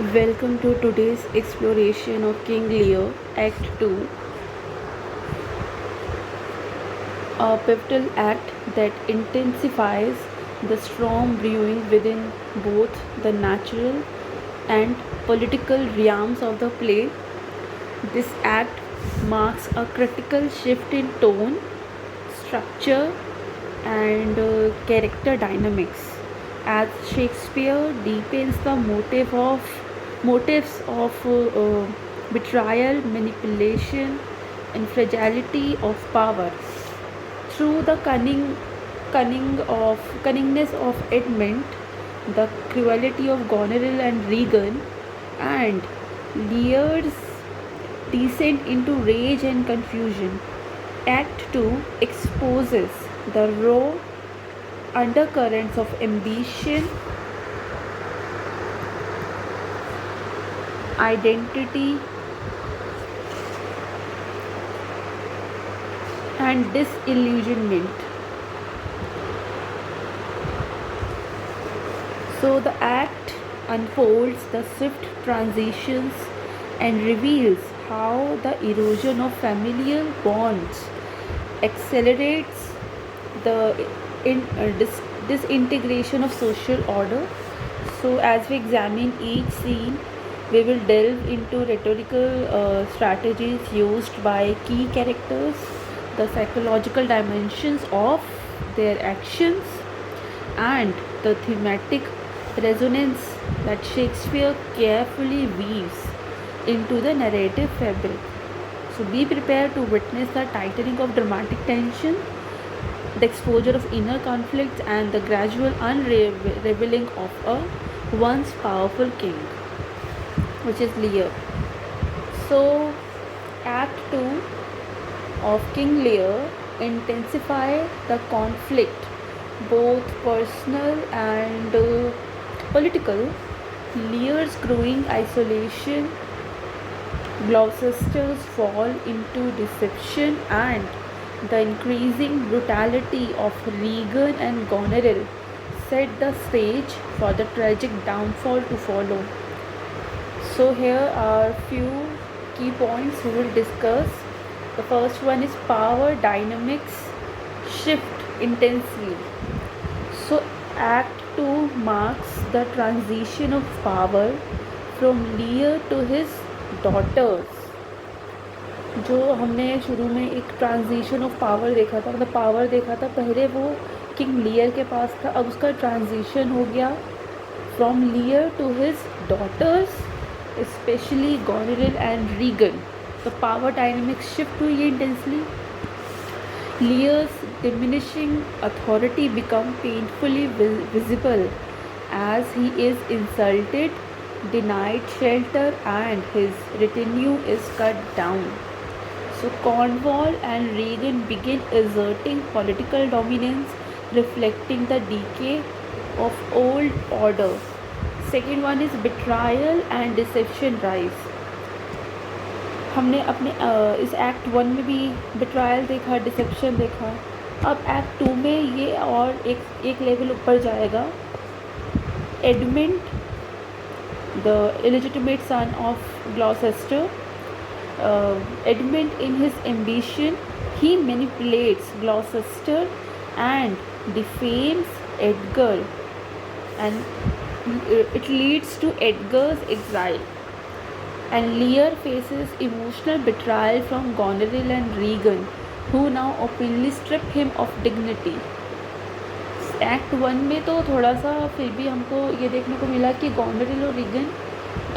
Welcome to today's exploration of King Lear, Act 2, a pivotal act that intensifies the storm brewing within both the natural and political realms of the play. This act marks a critical shift in tone, structure, and character dynamics as Shakespeare deepens the motives of betrayal, manipulation, and fragility of power through the cunningness of Edmund, the cruelty of Goneril and Regan, and Lear's descent into rage and confusion. Act 2 exposes the raw undercurrents of ambition, identity, and disillusionment. So the act unfolds the swift transitions and reveals how the erosion of familial bonds accelerates the disintegration of social order. So as we examine each scene, we will delve into rhetorical strategies used by key characters, the psychological dimensions of their actions, and the thematic resonance that Shakespeare carefully weaves into the narrative fabric. So be prepared to witness the tightening of dramatic tension, the exposure of inner conflicts, and the gradual unraveling of a once powerful king, which is Lear. So Act 2 of King Lear intensify the conflict, both personal and political. Lear's growing isolation, Gloucester's fall into deception, and the increasing brutality of Regan and Goneril set the stage for the tragic downfall to follow. So here are few key points we will discuss. The first one is power dynamics shift intensely. So Act 2 marks the transition of power from Lear to his daughters. जो हमने शुरू में एक transition of power देखा था, मतलब power देखा था, पहले वो किंग लियर के पास था, अब उसका ट्रांजिशन हो गया from Lear to his daughters, specially Goneril and Regan. तो पावर डायनेमिक्स शिफ्ट हुई है intensely. Lear's diminishing authority becomes painfully visible as he is insulted, denied shelter, and his retinue is cut down. So Cornwall and Regan begin asserting political dominance, reflecting the decay of old order. Second one is betrayal and deception rise. हमने अपने इस act 1 में भी बिट्रायल देखा, dissipation देखा. अब act 2 में ये और एक लेवल ऊपर जाएगा. Edmund, the illegitimate son of Gloucester, Edmund in his ambition, he manipulates Gloucester and defames Edgar, and it leads to Edgar's exile. And Lear faces emotional betrayal from Goneril and Regan, who now openly strip him of dignity. Act 1 में तो थोड़ा सा फिर भी हमको ये देखने को मिला कि गोनेरिल और रीगन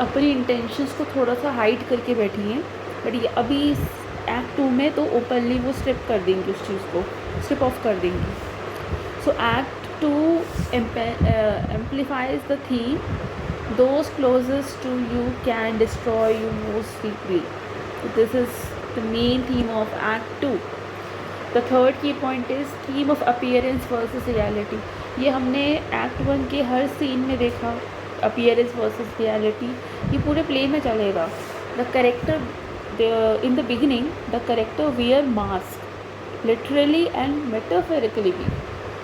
अपनी इंटेंशंस को थोड़ा सा हाइड करके बैठी हैं, बट ये अभी एक्ट 2 में तो ओपनली वो स्ट्रिप कर देंगी, उस चीज़ को स्ट्रिप ऑफ कर देंगी. So act 2 amplifies the theme, those closest to you can destroy you most deeply. So this is the main theme of Act 2. The third key point is theme of appearance versus reality. ये हमने Act 1 के हर scene में देखा, appearance versus reality. ये पूरे play में चलेगा. The character in the beginning, the character wear mask, literally and metaphorically भी.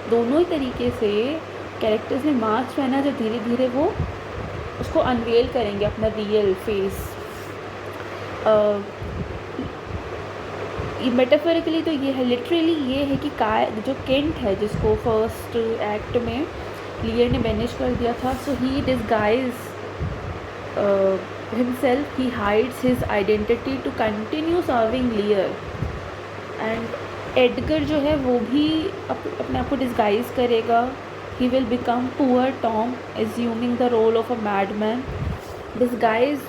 दोनों ही तरीके से कैरेक्टर्स ने मास्क पहना, जब धीरे धीरे वो उसको अनवेल करेंगे अपना रियल फेस। मेटाफोरिकली तो ये है, लिटरली ये है कि जो केंट है जिसको फर्स्ट एक्ट में लियर ने बैनिश कर दिया था, so he disguise himself, he hides his identity to continue serving Lear. And Edgar जो है वो भी अपने आप को डिस्गाइज करेगा। He will become poor Tom assuming the role of a madman. Disguise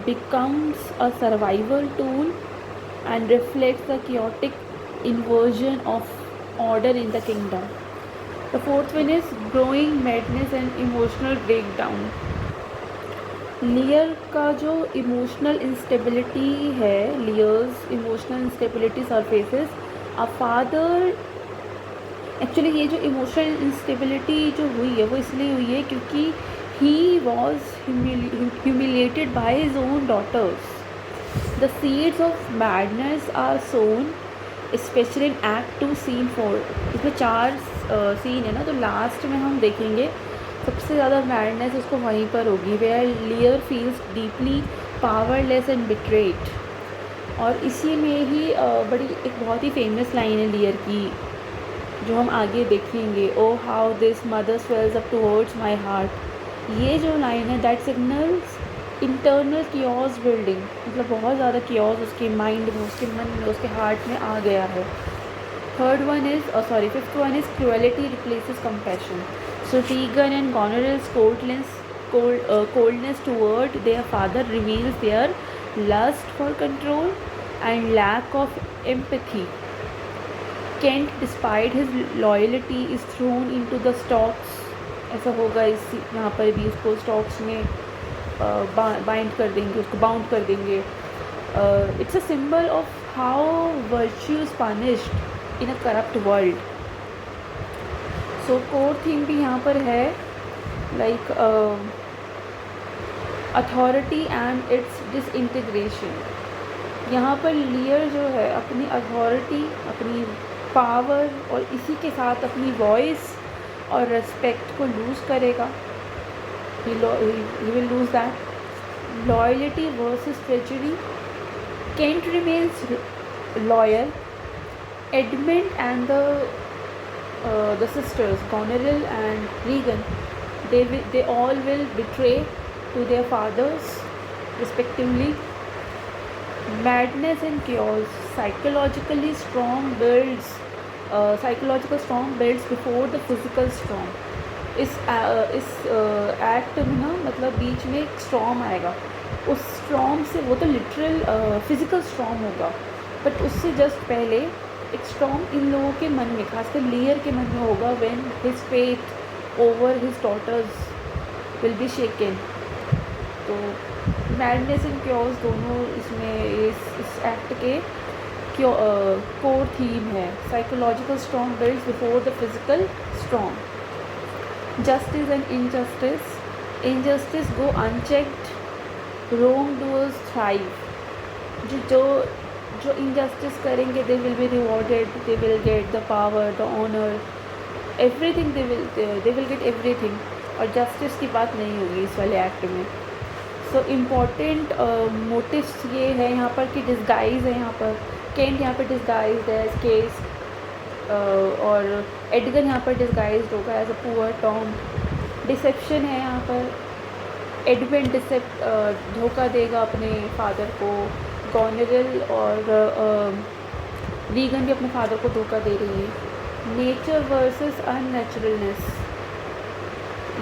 becomes a survival tool and reflects the chaotic inversion of order in the kingdom. The fourth one is growing madness and emotional breakdown. Lear का जो emotional instability है, Lear's emotional instability surfaces a father. Actually ये जो emotional instability जो हुई है वो इसलिए हुई है क्योंकि he was humiliated by his own daughters. The seeds of madness are sown, especially in Act 2 Scene 4. इसमें 4 सीन है ना, तो लास्ट में हम देखेंगे सबसे ज़्यादा मैडनेस उसको वहीं पर होगी, where Lear feels deeply powerless and betrayed. और इसी में ही एक बहुत ही फेमस लाइन है लियर की जो हम आगे देखेंगे, O how this mother swells up towards my heart. ये जो लाइन है that signals internal chaos building, मतलब बहुत ज़्यादा कियोस उसके माइंड में, उसके मन में, उसके हार्ट में आ गया है। Fifth one is cruelty replaces compassion. So Regan and Goneril's coldness toward their father reveals their lust for control and lack of empathy. Kent, despite his loyalty, is thrown into the stocks. ऐसा होगा इस यहाँ पर भी, उसको stocks में bind कर देंगे, उसको बाउंड कर देंगे। It's a symbol of how virtue is punished in a corrupt world. So core theme भी यहाँ पर है, like authority and it's disintegration. यहाँ पर लियर जो है अपनी अथॉरिटी, अपनी पावर और इसी के साथ अपनी वॉइस और रेस्पेक्ट को लूज़ करेगा। he will lose that. Loyalty versus treachery. Kent remains loyal. Edmund and the sisters Goneril and Regan, they all will betray to their fathers respectively. Madness and chaos. Psychological strong builds before the physical storm. इस act में ना, मतलब बीच में एक storm आएगा, उस storm से, वो तो लिटरल फिज़िकल स्टॉर्म होगा, बट उससे जस्ट पहले एक स्टॉर्म इन लोगों के मन में, खासकर लियर के मन में होगा, when his faith over his daughters will be shaken. तो मैडनेस एंड क्योर्स दोनों इसमें इस एक्ट के कोर थीम है। Psychological strong builds before the physical strong. Justice and injustice. Injustice go unchecked, wrongdoers thrive. जो injustice करेंगे, they will be rewarded, they will get the power, the honor, everything, they will get everything. और justice की बात नहीं होगी इस वाले act में। सो इम्पॉर्टेंट मोटिव्स ये है यहाँ पर कि डिस्गाइज है, यहाँ पर केंट यहाँ पर डिस्गाइज है एज केस, और एडगर यहाँ पर डिस्गाइज्ड होगा as a poor Tom. Deception है यहाँ पर, एडमंड धोखा देगा अपने फादर को, गॉनरेल और रीगन भी अपने फादर को धोखा दे रही है। Nature versus unnaturalness.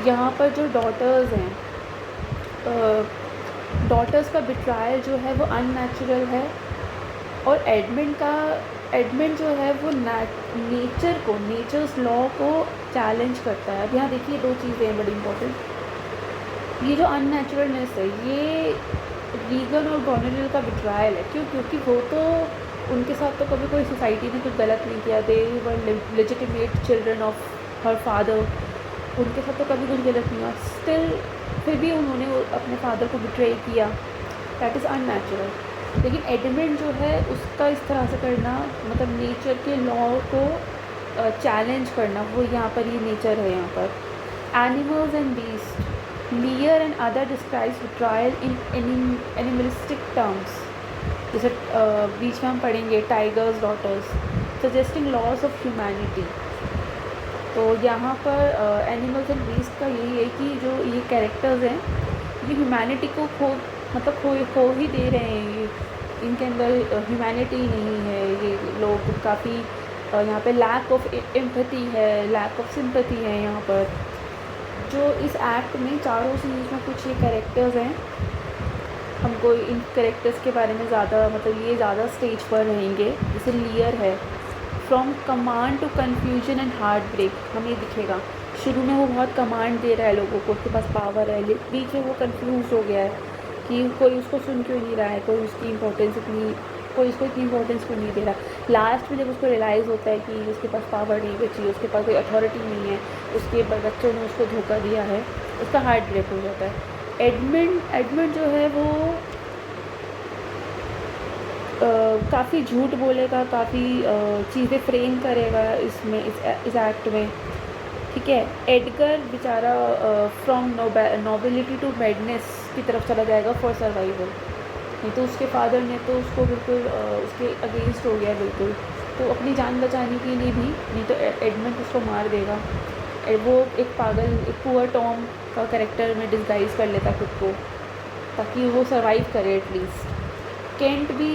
यहाँ पर जो डॉटर्स हैं, डॉटर्स का बिट्रायल जो है वो अननेचुरल है, और एडमंड जो है वो नेचर्स लॉ को चैलेंज करता है। अब यहाँ देखिए दो चीज़ें हैं बड़ी इंपॉर्टेंट। ये जो अननेचुरलनेस है ये रीगन और गॉनरेल का बिट्रायल है। क्यों? क्योंकि वो तो, उनके साथ तो कभी कोई सोसाइटी ने कुछ गलत नहीं किया, they were legitimate children of her father, उनके साथ तो कभी कुछ गलत नहीं हुआ, स्टिल फिर भी उन्होंने अपने फादर को बिट्रे किया, दैट इज़ अननेचुरल। लेकिन एडमंड जो है उसका इस तरह से करना, मतलब नेचर के लॉ को चैलेंज करना, वो यहाँ पर ये नेचर है। यहाँ पर animals and beast. Lear Edgar and other describes trial in animalistic terms, जैसे बीच में हम पढ़ेंगे tigers daughters, suggesting loss of humanity. तो यहाँ पर एनिमल्स एंड बीस्ट का यही है कि जो ये कैरेक्टर्स हैं ये ह्यूमैनिटी को खो ही दे रहे हैं। ये इनके अंदर ह्यूमैनिटी नहीं है। ये लोग काफ़ी यहाँ पे लैक ऑफ एम्पैथी है, लैक ऑफ सिंपैथी है। यहाँ पर जो इस एक्ट में चारों सीरीज में कुछ ये कैरेक्टर्स हैं, हमको इन कैरेक्टर्स के बारे में ज़्यादा ये ज़्यादा स्टेज पर रहेंगे। जैसे लियर है, from command to confusion and heart break, हमें दिखेगा शुरू में वो बहुत कमांड दे रहा है लोगों को, उसके पास पावर है, बीच में वो कंफ्यूज हो गया है कि कोई उसको सुन क्यों नहीं रहा है, कोई उसको इतनी इंपॉर्टेंस क्यों नहीं दे रहा। लास्ट में जब उसको रियलाइज़ होता है कि उसके पास पावर नहीं बची, उसके पास कोई अथॉरिटी नहीं है, उसके बच्चों ने उसको धोखा दिया है, उसका हार्ट ब्रेक हो जाता है। एडमंड जो है वो काफ़ी झूठ बोलेगा, काफ़ी चीज़ें फ्रेम करेगा इसमें, इस एक्ट में, ठीक है। एडगर बेचारा फ्रॉम नोबिलिटी टू मैडनेस की तरफ चला जाएगा फॉर सर्वाइवल। नहीं तो उसके फादर ने तो उसको बिल्कुल उसके अगेंस्ट हो गया बिल्कुल, तो अपनी जान बचाने के लिए भी, नहीं तो एडमंड उसको मार देगा। वो एक पागल, एक पुअर टॉम का कैरेक्टर में डिस्गाइज कर लेता खुद को ताकि वो सर्वाइव करे एटलीस्ट। केंट भी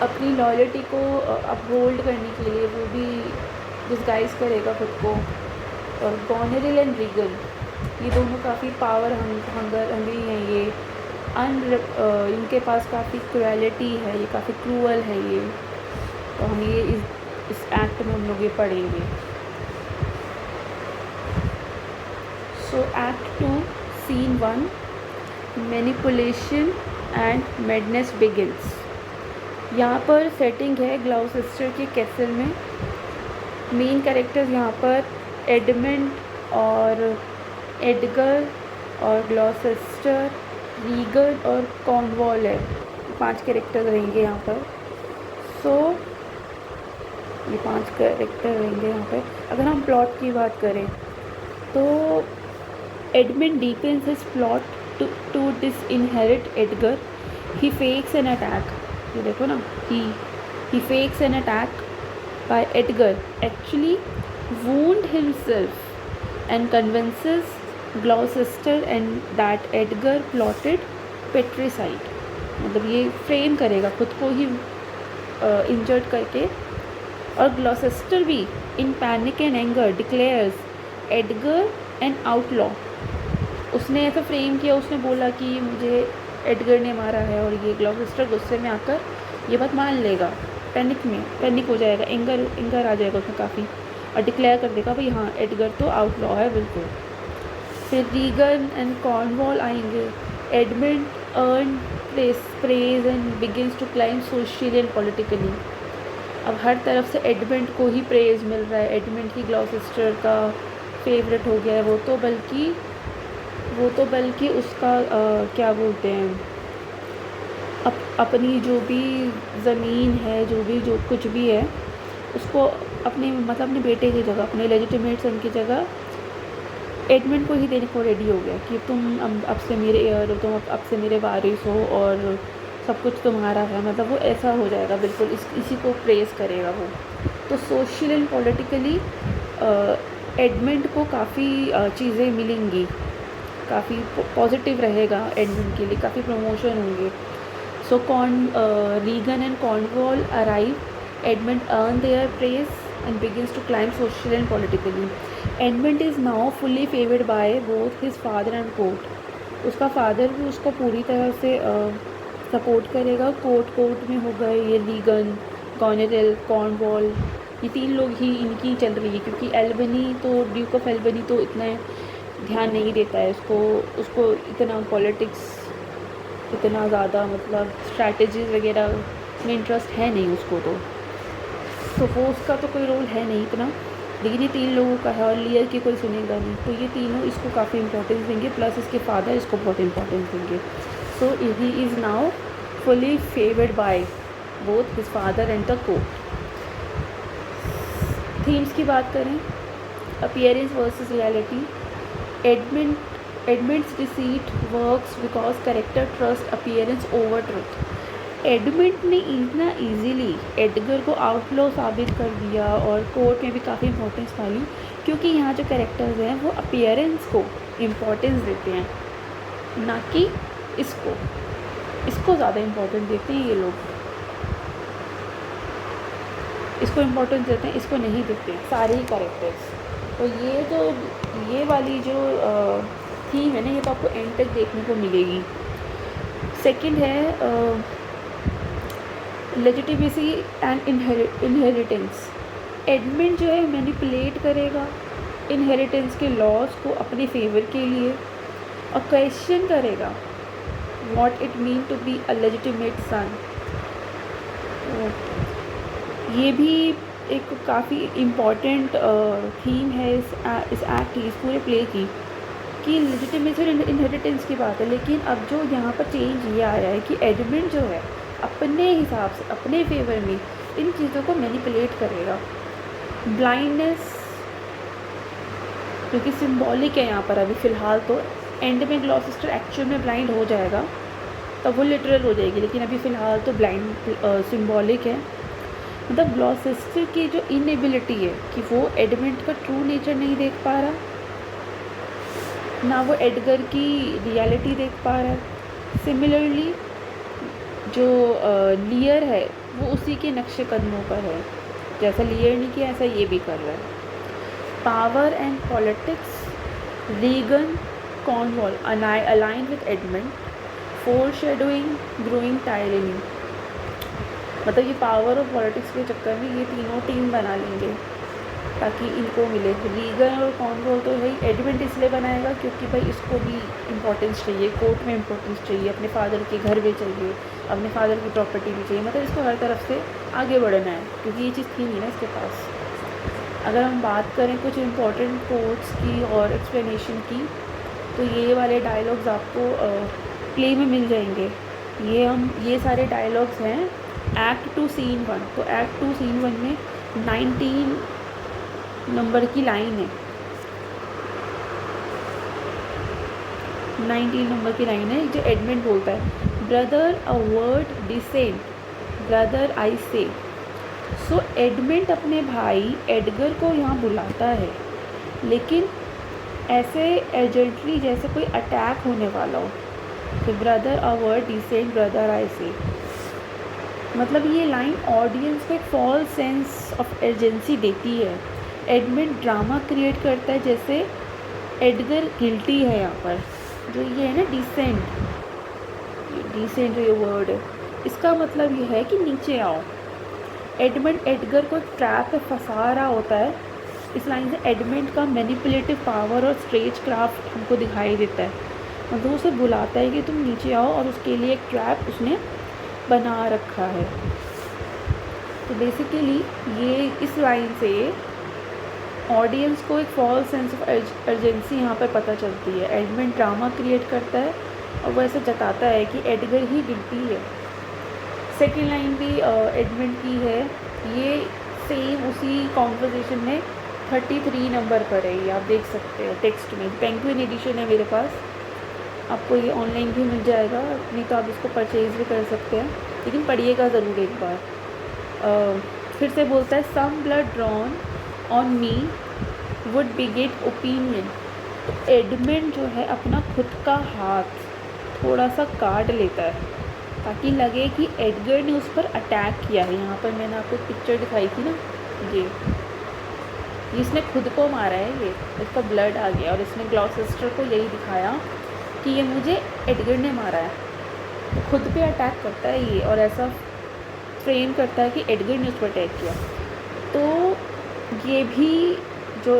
अपनी लॉयल्टी को अपहोल्ड करने के लिए वो भी डिस्गाइज करेगा खुद को। और गॉनेरिल एंड रीगन, ये दोनों काफ़ी पावर हंगरी हैं। ये इनके पास काफ़ी क्रुएलिटी है, ये काफ़ी क्रूअल है ये। तो हम ये इस एक्ट में हम लोग ये पढ़ेंगे। So act 2 scene 1, manipulation and madness begins. यहाँ पर सेटिंग है ग्लाउसेस्टर के कैसल में। मेन कैरेक्टर्स यहाँ पर एडमंड और एडगर और ग्लाउसेस्टर, रीगन और कॉर्नवॉल है। 5 कैरेक्टर रहेंगे यहाँ पर। सो ये 5 कैरेक्टर रहेंगे यहाँ पे। अगर हम प्लॉट की बात करें तो Edmund deepens his plot to disinherit Edgar. He fakes an attack. ये देखो ना, he fakes an attack by Edgar, actually wound himself and convinces Gloucester and that Edgar plotted patricide. मतलब ये फ्रेम करेगा खुद को ही इंजर्ड करके। और ग्लॉसेस्टर भी in panic and anger declares Edgar an outlaw. उसने ऐसा फ्रेम किया, उसने बोला कि मुझे एडगर ने मारा है, और ये ग्लॉसेस्टर गुस्से में आकर ये बात मान लेगा, पैनिक हो जाएगा, एंगर आ जाएगा उसमें काफ़ी, और डिक्लेयर कर देगा भाई हाँ एडगर तो आउटलॉ है बिल्कुल। फिर रीगन एंड कॉर्नवॉल आएंगे। Edmund earn praise and begins to climb socially and politically. अब हर तरफ से एडमंड को ही प्रेज मिल रहा है, एडमंड की ग्लॉसेस्टर का फेवरेट हो गया है वो तो बल्कि उसका क्या बोलते हैं, अपनी जो भी ज़मीन है, जो कुछ भी है, उसको अपने बेटे की जगह, अपने लेजिटिमेट सन की जगह एडमंड को ही देने को रेडी हो गया कि तुम अब से मेरे एयर हो, तुम अब से मेरे वारिस हो और सब कुछ तुम्हारा है। मतलब वो ऐसा हो जाएगा बिल्कुल, इसी को प्रेस करेगा वो। तो सोशल एंड पॉलिटिकली एडमंड को काफ़ी चीज़ें मिलेंगी, काफ़ी पॉजिटिव रहेगा एडमंड के लिए, काफ़ी प्रमोशन होंगे। So Regan and Cornwall arrive, Edmund earn their praise and begins to climb social and politically. Edmund is now fully favoured by both his father and court. उसका फादर भी उसको पूरी तरह से सपोर्ट करेगा। कोर्ट में हो गए ये रीगन, गॉनेरिल, कॉर्नवॉल, ये 3 लोग ही इनकी चल रही है, क्योंकि एल्बनी तो ड्यूक ऑफ एल्बनी तो इतना ध्यान नहीं देता है, उसको इतना पॉलिटिक्स, इतना ज़्यादा मतलब स्ट्रैटेजीज़ वगैरह में इंटरेस्ट है नहीं उसको, तो वो उसका तो कोई रोल है नहीं इतना। लेकिन ये 3 लोगों का है और लियर की कोई सुनेगा नहीं, तो ये तीनों इसको काफ़ी इंपॉर्टेंस देंगे, प्लस इसके फादर इसको बहुत इंपॉर्टेंस देंगे। So he is now fully favoured by both his father and the court. Themes की बात करें, appearance versus reality. Edmund's deceit works because character trust appearance over truth। Edmund ने इतना इजीली एडगर को outlaw साबित कर दिया और कोर्ट में भी काफ़ी इंपॉर्टेंस पाली, क्योंकि यहाँ जो कैरेक्टर्स हैं वो अपीयरेंस को इम्पोर्टेंस देते हैं, ना कि इसको ज़्यादा इम्पोर्टेंस देते हैं ये लोग। इसको इम्पोर्टेंस देते हैं, इसको नहीं देते हैं सारे ही कैरेक्टर्स। तो ये वाली जो थीम है ना, ये तो आपको एंड तक देखने को मिलेगी। सेकंड है लेजिटिमेसी एंड इनहेरिटेंस। एडमंड जो है मैनिपुलेट करेगा इनहेरिटेंस के लॉज को अपने फेवर के लिए और क्वेश्चन करेगा what it mean to be a legitimate son. ये भी एक काफ़ी इम्पॉर्टेंट थीम है इस एक्ट की, इस पूरे प्ले की, कि लेजिटिमेसी और इनहेरिटेंस की बात है। लेकिन अब जो यहाँ पर चेंज ये आया है कि एडमंड जो है अपने हिसाब से अपने फेवर में इन चीज़ों को मैनिपुलेट करेगा। ब्लाइंडनेस जो कि सिम्बॉलिक है यहाँ पर अभी फ़िलहाल, तो एंड में ग्लॉसेस्टर एक्चुअल में ब्लाइंड हो जाएगा तब वो लिटरल हो जाएगी, लेकिन अभी फ़िलहाल तो ब्लाइंड सिम्बॉलिक है। मतलब ग्लॉसेस्टर की जो इनएबिलिटी है कि वो एडमंड का ट्रू नेचर नहीं देख पा रहा, ना वो एडगर की रियलिटी देख पा रहा है। सिमिलरली जो लियर है वो उसी के नक्शे कदमों पर है, जैसा लियर ने किया ऐसा ये भी कर रहा है। Power and politics, Regan Cornwall align with Edmund, foreshadowing growing tyranny. मतलब ये पावर और पॉलिटिक्स के चक्कर में ये तीनों टीम बना लेंगे ताकि इनको मिले। रीगन और कॉर्नवॉल तो भाई एडमंड इसलिए बनाएगा क्योंकि भाई इसको भी इम्पोर्टेंस चाहिए, कोर्ट में इम्पोर्टेंस चाहिए, अपने फादर के घर भी चाहिए, अपने फादर की प्रॉपर्टी भी चाहिए, मतलब इसको हर तरफ से आगे बढ़ना है क्योंकि ये चीज़ थी नहीं ना इसके पास। अगर हम बात करें कुछ इम्पोर्टेंट कोट्स की और एक्सप्लेनेशन की, तो ये वाले डायलॉग्स आपको प्ले में मिल जाएंगे। ये सारे डायलॉग्स हैं एक्ट 2 सीन 1। तो एक्ट 2 सीन 1 में 19 नंबर की लाइन है, 19 नंबर की लाइन है जो एडमंड बोलता है, brother a word descend, brother I say. So Edmund अपने भाई एडगर को यहाँ बुलाता है, लेकिन ऐसे एजेंटली जैसे कोई अटैक होने वाला हो, तो brother a word descend, brother I say. मतलब ये लाइन ऑडियंस को एक फॉल्स सेंस ऑफ एजेंसी देती है। एडमंड ड्रामा क्रिएट करता है जैसे एडगर गिल्टी है यहाँ पर। जो ये है ना डिसेंट जो ये वर्ड है, इसका मतलब ये है कि नीचे आओ। एडमंड एडगर को एक ट्रैप में फंसा रहा होता है। इस लाइन से एडमंड का मैनिपुलेटिव पावर और स्टेज क्राफ्ट हमको दिखाई देता है। मतलब उसे बुलाता है कि तुम नीचे आओ और उसके लिए एक ट्रैप उसने बना रखा है। तो बेसिकली ये इस लाइन से ऑडियंस को एक फॉल्स सेंस ऑफ अर्जेंसी यहाँ पर पता चलती है। एडमंड ड्रामा क्रिएट करता है और वो ऐसे जताता है कि एडगर ही गिल्टी है। सेकेंड लाइन भी एडमंड की है, ये सेम उसी कॉन्वर्सेशन में 33 नंबर पर है, ये आप देख सकते हो टेक्स्ट में। पेंगुइन एडिशन है मेरे पास, आपको ये ऑनलाइन भी मिल जाएगा, नहीं तो आप इसको परचेज़ भी कर सकते हैं, लेकिन पढ़िएगा ज़रूर एक बार। फिर से बोलता है some blood drawn on me would beget opinion. तो एडमंड जो है अपना खुद का हाथ थोड़ा सा काट लेता है ताकि लगे कि एडगर ने उस पर अटैक किया है। यहाँ पर मैंने आपको पिक्चर दिखाई थी ना, ये इसने खुद को मारा है, ये इसका ब्लड आ गया और इसने ग्लॉसेस्टर को यही दिखाया कि ये मुझे एडगर ने मारा है। तो खुद पे अटैक करता है ये और ऐसा फ्रेम करता है कि एडगर ने उस पर अटैक किया। तो ये भी जो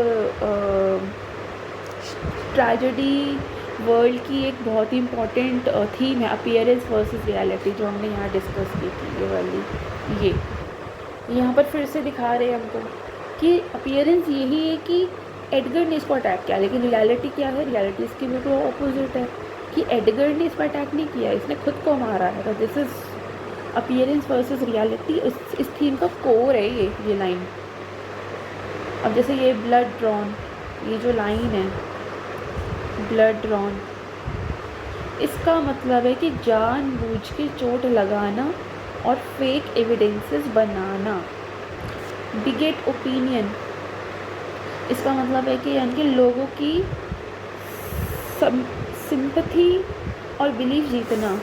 ट्रेजेडी वर्ल्ड की एक बहुत ही इम्पॉर्टेंट थीम है, अपीयरेंस वर्सेस रियलिटी, जो हमने यहाँ डिस्कस की थी। ये वाली ये यहाँ पर फिर से दिखा रहे हैं हमको कि अपीयरेंस यही है कि एडगर ने इसको अटैक किया, लेकिन रियलिटी क्या है, रियलिटी इसकी बिल्कुल ऑपोजिट है कि एडगर ने इस पर अटैक नहीं किया, इसने खुद को मारा है। तो this is appearance versus reality, इस थीम का कोर है ये लाइन। अब जैसे ये ब्लड ड्रॉन, ये जो लाइन है blood drawn। इसका मतलब है कि जानबूझ के चोट लगाना और फेक एविडेंसेस बनाना। बिगेट ओपिनियन, इसका मतलब है कि यानी कि लोगों की सिंपैथी और बिलीफ जीतना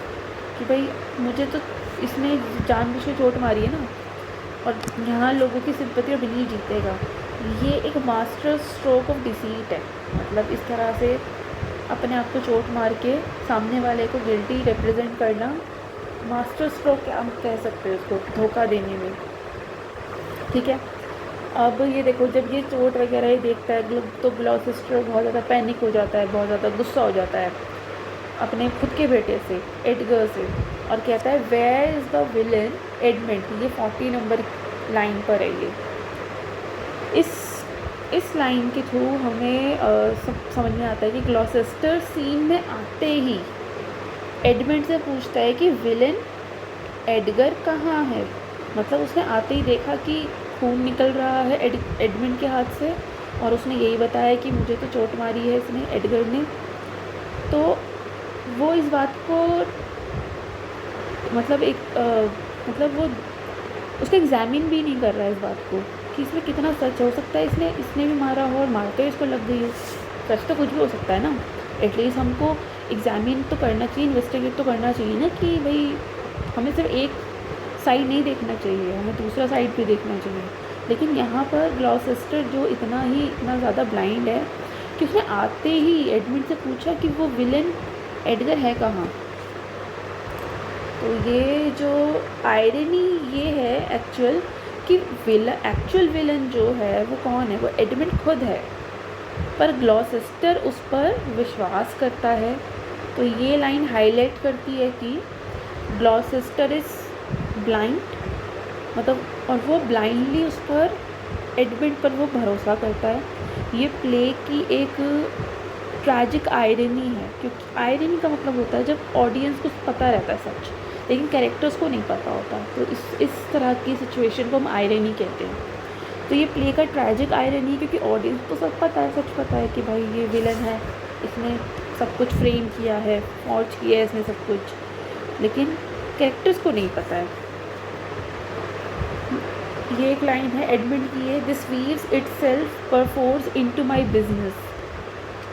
कि भाई मुझे तो इसने जानबूझ के चोट मारी है ना, और यहाँ लोगों की सिंपैथी और बिलीफ जीतेगा। ये एक मास्टर स्ट्रोक ऑफ डिसीट है। मतलब इस तरह से अपने आप को चोट मार के सामने वाले को गिल्टी रिप्रेजेंट करना, मास्टर स्ट्रोक क्या हम कह सकते हैं उसको, धोखा देने में। ठीक है, अब ये देखो, जब ये चोट वगैरह ये देखता है तो ग्लॉसेस्टर बहुत ज़्यादा पैनिक हो जाता है, बहुत ज़्यादा गुस्सा हो जाता है अपने खुद के बेटे से, एडगर से, और कहता है where is the villain Edmund. ये 40 नंबर लाइन पर है। ये इस लाइन के थ्रू हमें सब समझ में आता है कि ग्लॉसेस्टर सीन में आते ही एडमंड से पूछता है कि विलन एडगर कहाँ है। मतलब उसने आते ही देखा कि खून निकल रहा है एडमंड के हाथ से, और उसने यही बताया कि मुझे तो चोट मारी है इसने, एडगर ने। तो वो इस बात को मतलब मतलब वो उसको एग्जामिन भी नहीं कर रहा है इस बात को कि इसमें कितना सच हो सकता है, इसने भी मारा हो और मारते हुए इसको लग गई हो। सच तो कुछ भी हो सकता है ना। एटलीस्ट हमको एग्जामिन तो करना चाहिए, इन्वेस्टिगेट तो करना चाहिए ना, कि भाई हमें सिर्फ एक साइड नहीं देखना चाहिए, हमें दूसरा साइड भी देखना चाहिए। लेकिन यहाँ पर ग्लॉसेस्टर जो इतना ज़्यादा ब्लाइंड है कि उसने आते ही एडमंड से पूछा कि वो विलन एडगर है कहाँ। तो ये जो आयरनी ये है एक्चुअल कि एक्चुअल विलन जो है वो कौन है, वो एडमंड खुद है, पर ग्लॉसेस्टर उस पर विश्वास करता है। तो ये लाइन हाईलाइट करती है कि ग्लॉसेस्टर इज़ ब्लाइंड, मतलब, और वो ब्लाइंडली उस पर एडमंड पर वो भरोसा करता है। ये प्ले की एक ट्रैजिक आयरनी है, क्योंकि आयरनी का मतलब होता है जब ऑडियंस को पता रहता है सच, लेकिन कैरेक्टर्स को नहीं पता होता। तो इस तरह की सिचुएशन को हम आयरनी कहते हैं। तो ये प्ले का ट्रैजिक आयरनी है, क्योंकि ऑडियंस को सब पता है, सच पता है कि भाई ये विलन है, इसने सब कुछ फ्रेम किया है, फॉर्ज किया है इसने सब कुछ, लेकिन कैरेक्टर्स को नहीं पता है। ये एक लाइन है एडमंड की है, this weaves itself perforce into my business.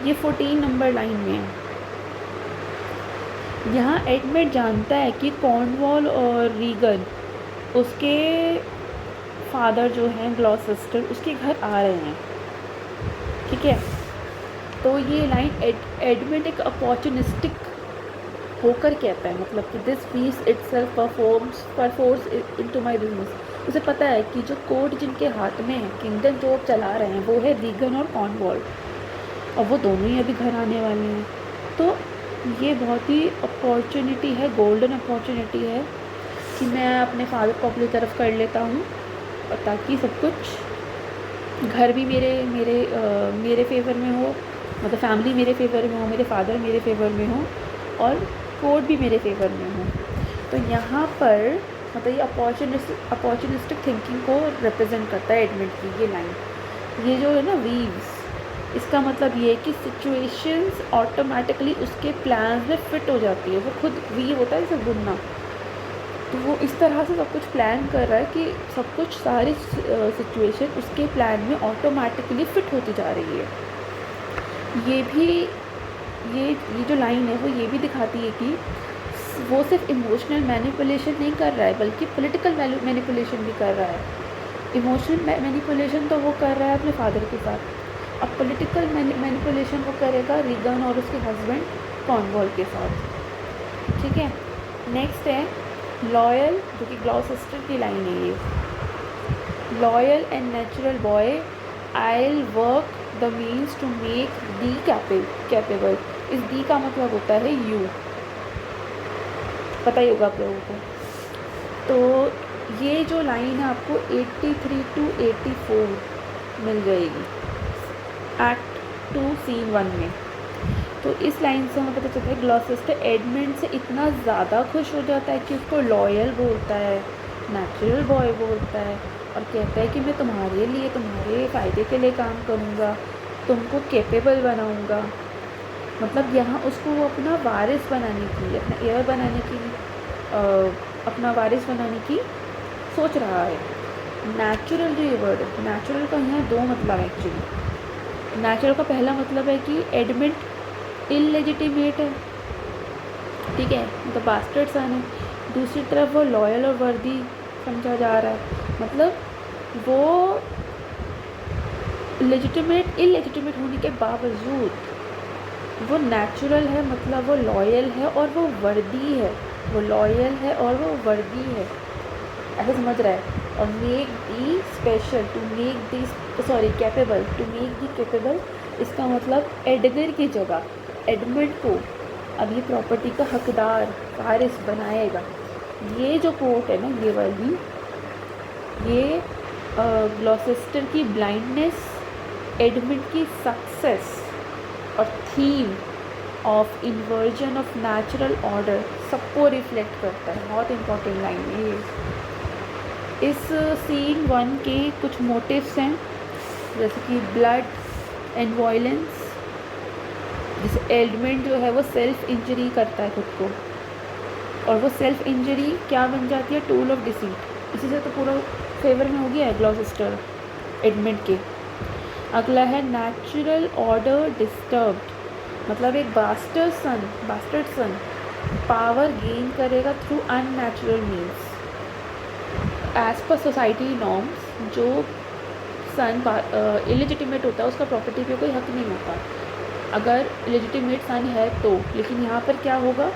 ये 14 नंबर लाइन में है। यहाँ एडमंड जानता है कि कॉर्नवॉल और रीगन उसके फादर जो हैं ग्लॉसेस्टर उसके घर आ रहे हैं। ठीक है, तो ये लाइन एडमंड एक अपॉर्चुनिस्टिक होकर कहता है, मतलब कि this piece itself perforce into my business. उसे पता है कि जो कोर्ट जिनके हाथ में है, किंगडम जो अब चला रहे हैं, वो है रीगन और कॉर्नवॉल, और वो दोनों ही अभी घर आने वाले हैं। तो ये बहुत ही अपॉर्चुनिटी है, गोल्डन अपॉर्चुनिटी है कि मैं अपने फादर को अपनी तरफ कर लेता हूँ, और ताकि सब कुछ घर भी मेरे फेवर में हो, मतलब फैमिली मेरे फेवर में हो, मेरे फादर मेरे फेवर में हो, और कोर्ट भी मेरे फेवर में हो। तो यहाँ पर मतलब ये अपॉर्चुनिस्टिक थिंकिंग को रिप्रेजेंट करता है एडमंड की ये लाइन। ये जो है ना वीव्स, इसका मतलब ये है कि सिचुएशंस ऑटोमेटिकली उसके प्लान्स में फिट हो जाती है। वो खुद वीव होता है इसे बुनना, तो वो इस तरह से सब कुछ प्लान कर रहा है कि सब कुछ सारी सिचुएशन उसके प्लान में ऑटोमेटिकली फिट होती जा रही है। ये भी ये जो लाइन है वो ये भी दिखाती है कि वो सिर्फ इमोशनल मैनिपुलेशन नहीं कर रहा है, बल्कि पॉलिटिकल मैनिपुलेशन भी कर रहा है। इमोशनल मैनिपुलेशन तो वो कर रहा है अपने फादर के साथ, अब पॉलिटिकल मैनिपुलेशन वो करेगा रीगन और उसके हस्बैंड कॉर्नवॉल के साथ। ठीक है, नेक्स्ट है लॉयल, जो कि ग्लॉसेस्टर की लाइन है ये, loyal and natural boy, I will work the means to make thee capable. इस दी का मतलब होता है यू, पता ही होगा आप लोगों को। तो ये जो लाइन है आपको 83 to 84 मिल जाएगी एक्ट 2 सीन 1 में। तो इस लाइन से हमें पता चलता है ग्लॉसेस्टर एडमंड से इतना ज़्यादा खुश हो जाता है कि उसको लॉयल बोलता है, नेचुरल बॉय बोलता है, और कहता है कि मैं तुम्हारे लिए, तुम्हारे फ़ायदे के लिए काम करूँगा, तुमको कैपेबल बनाऊँगा। मतलब यहाँ उसको वो अपना वारिस बनाने की, अपना एयर बनाने की, अपना वारिस बनाने की सोच रहा है। नेचुरल जो ये वर्ड है, नेचुरल का यहाँ दो मतलब है एक्चुअली। नेचुरल का पहला मतलब है कि एडमिट इलेजिटिमेट है, ठीक है, मतलब बास्टर्ड सन है। दूसरी तरफ वो लॉयल और वर्दी समझा जा रहा है, मतलब वो लेजिटिमेट इलेजिटिमेट होने के बावजूद वो नेचुरल है, मतलब वो लॉयल है और वो वर्दी है, वो लॉयल है और वो वर्दी है, ऐसा समझ रहा है। और make thee special, to make thee capable, to make thee capable, इसका मतलब एडगर की जगह एडमिट को अब ये प्रॉपर्टी का हकदार वारिस बनाएगा। ये जो कोट है ना, ये वाली, ये ग्लॉसेस्टर की ब्लाइंडनेस, एडमिट की सक्सेस और theme of inversion of natural order सबको रिफ्लेक्ट करता है। बहुत इंपॉर्टेंट लाइन है ये। इस सीन 1 के कुछ मोटिव्स हैं, जैसे कि ब्लड एंड वायलेंस। जैसे एडमिट जो है वो सेल्फ इंजरी करता है खुद को, और वो सेल्फ इंजरी क्या बन जाती है, टूल ऑफ डिसीट। इसी से तो पूरा फेवर में हो गया है ग्लॉसेस्टर एडमिट के। अगला है नेचुरल ऑर्डर डिस्टर्ब्ड, मतलब एक बास्टर्ड सन पावर गेन करेगा through unnatural means. As per society norms जो सन इलेजिटिमेट होता है उसका प्रॉपर्टी पे कोई हक नहीं होता, अगर इलेजिटिमेट सन है तो। लेकिन यहाँ पर क्या होगा,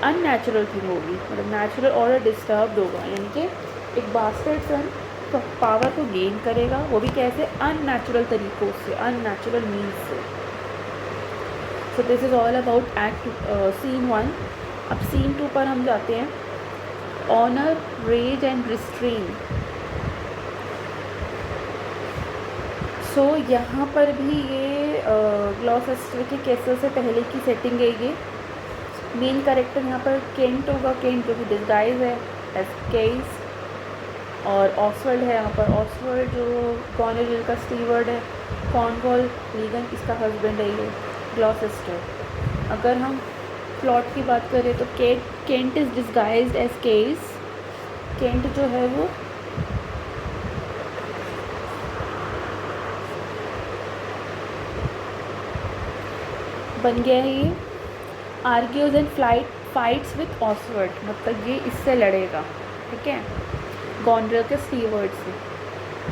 अननेचुरल थिंग होगी, मतलब नेचुरल ऑर्डर डिस्टर्ब होगा, यानी कि एक बास्टर्ड सन पावर को गेन करेगा, वो भी कैसे, अननेचुरल तरीक़ों से, अननेचुरल मीन्स से। So this is all about act scene 1। अब सीन 2 पर हम जाते हैं, honour rage and restraint. So यहाँ पर भी ये ग्लॉसेस्टर के केसेस से पहले की सेटिंग है। ये मेन कैरेक्टर यहाँ पर केंट होगा, केंट जो कि डिस्गाइज है एज केस, और ऑसवर्ल्ड है यहाँ पर, ऑसवर्ल्ड जो गॉनेरिल का स्टीवर्ड है, कॉर्नवॉल रीगन इसका हस्बैंड है ये ग्लॉसेस्टर। अगर हम प्लॉट की बात करें तो Kent is disguised as Caius. Kent जो है वो बन गया है, ये argues and fights with Oswald, मतलब ये इससे लड़ेगा, ठीक है, गॉनरेल के स्टीवर्ड से।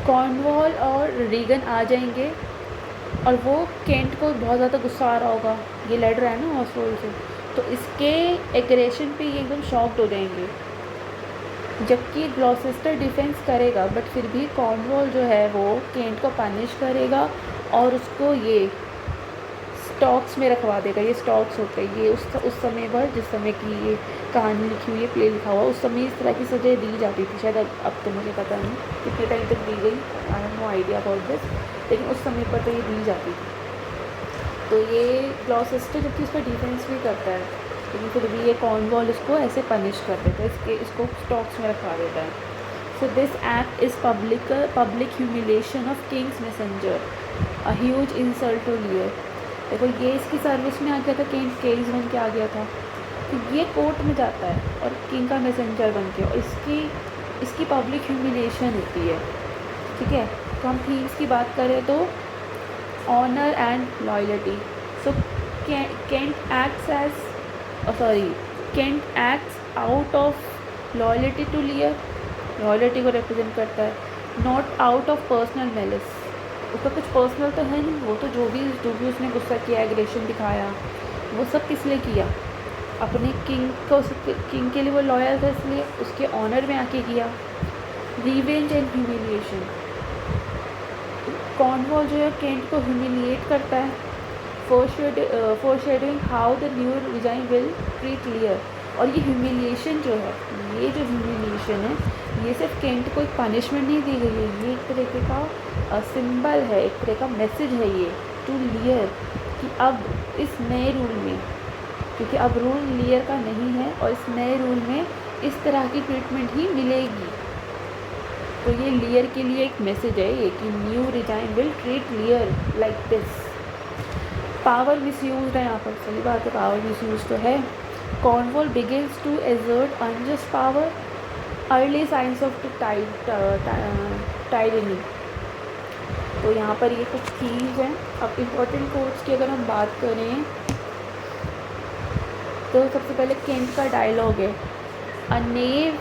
कॉर्नवॉल और रीगन आ जाएंगे और वो केंट को बहुत ज़्यादा गुस्सा आ रहा होगा, ये लड़ रहा है ना ऑसवर्ड से, तो इसके एग्रेशन पे ये एकदम शॉक्ड हो जाएंगे। जबकि ग्लॉसेस्टर डिफेंस करेगा, बट फिर भी कॉर्नवॉल जो है वो केंट को पनिश करेगा और उसको ये स्टॉक्स में रखवा देगा। ये स्टॉक्स होते हैं, ये उस समय पर जिस समय की ये कहानी लिखी हुई है, प्ले लिखा हुआ, उस समय इस तरह की सज़ाएं दी जाती थी। शायद अब तो मुझे पता नहीं कितने टाइम तक दी गई, I have no idea about this, लेकिन उस समय पर तो ये दी जाती थी। तो ये ग्लॉसेस्टर जबकि इसका डिफेंस भी करता है, लेकिन फिर भी ये कॉर्नवॉल इसको ऐसे पनिश कर देता है, इसको स्टॉक्स में रखवा देता है। So this act is public humiliation of king's messenger, a huge insult to Lear. देखो ये इसकी सर्विस में आ गया था, केंट केस बन के आ गया था, तो ये कोर्ट में जाता है और किंग का मैसेंजर बन के, और इसकी पब्लिक ह्यूमिलेशन होती है, ठीक है। तो हम थीम्स की बात करें तो honour and loyalty. So Kent acts out of loyalty to Lear, loyalty को रिप्रेजेंट करता है, not out of personal malice. उसका कुछ पर्सनल तो है नहीं, वो तो जो भी उसने गुस्सा किया, एग्रेशन दिखाया, वो सब किस लिए किया, अपने किंग के लिए वो लॉयल था, इसलिए उसके ऑनर में आके किया। रिवेंज एंड ह्यूमिलिएशन, कॉर्नवॉल जो है केंट को ह्यूमिलिएट करता है, foreshadowing how the new regime will treat Lear. और ये ह्यूमिलिएशन जो है, ये जो ह्यूमिलिएशन है, ये सिर्फ केंट को एक पनिशमेंट नहीं दी गई है, ये एक तरीके का सिंबल है, एक तरह का मैसेज है ये टू लियर, कि अब इस नए रूल में, क्योंकि अब रूल लियर का नहीं है और इस नए रूल में इस तरह की ट्रीटमेंट ही मिलेगी। तो ये लियर के लिए एक मैसेज है ये, कि new regime will treat लियर like this. Power misuse है यहाँ पर, सही बात है, पावर मिसयूज तो है। Cornwall begins to assert unjust power, early signs of tyranny. तो यहाँ पर ये कुछ कीज हैं। अब इम्पोर्टेंट कोट्स की अगर हम बात करें तो सबसे पहले केंट का डायलॉग है, a knave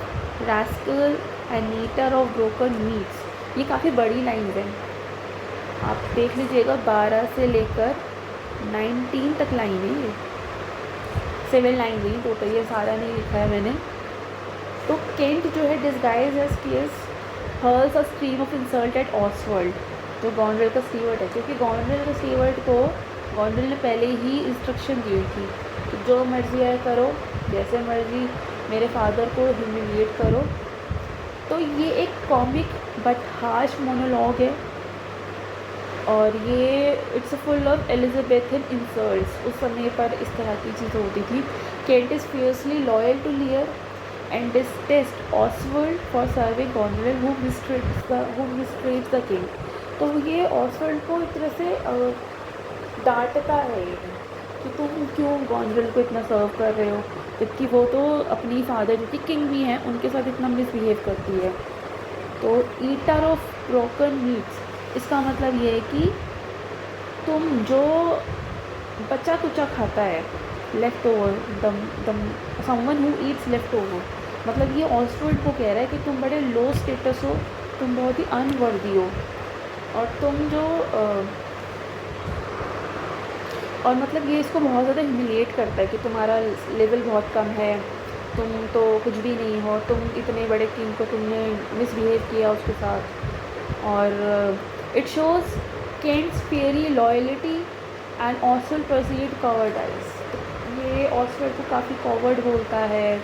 rascal and eater of broken meats. ये काफ़ी बड़ी लाइन है, आप देख लीजिएगा, 12 से लेकर 19 तक लाइन है, ये 7 लाइन हुई टोटल, ये सारा नहीं लिखा है मैंने। तो केंट जो है disguise as Caius hurls a stream of insult at Oswald, जो गॉनरेल का स्टीवर्ड है, क्योंकि गॉनरेल के स्टीवर्ड को गॉनरेल ने पहले ही इंस्ट्रक्शन दी थी कि जो मर्जी है करो, जैसे मर्जी मेरे फादर को ह्यूमिलिएट करो। तो ये एक कॉमिक बट हार्श मोनोलॉग है, और ये it's full of Elizabethan insults. उस समय पर इस तरह की चीज़ें होती थी। Kent is fiercely loyal to Lear and detests Oswald for serving Goneril who mistreats the king. तो ये ऑसवर्ल्ड को एक तरह से डांटता है कि तुम क्यों गॉनरेल को इतना सर्व कर रहे हो, जबकि वो तो अपनी फादर जो कि किंग भी हैं उनके साथ इतना मिसबिहेव करती है। तो ईटर ऑफ ब्रोकन मीट्स, इसका मतलब ये है कि तुम जो बचा कुचा खाता है, लेफ़्ट ओवर, दम someone who Yeats left over, मतलब ये ऑसवर्ल्ड को कह रहा है कि तुम बड़े लो स्टेटस हो, तुम बहुत ही अनवर्दी हो, और तुम जो और मतलब ये इसको बहुत ज़्यादा ह्यूमिलिएट करता है कि तुम्हारा लेवल बहुत कम है, तुम तो कुछ भी नहीं हो, तुम इतने बड़े किंग को तुमने मिसबिहेव किया उसके साथ। और it shows Kent's fiery loyalty and Oswald perceived cowardice. ये ऑसवर्ल्ड को काफ़ी कॉवर्ड बोलता है,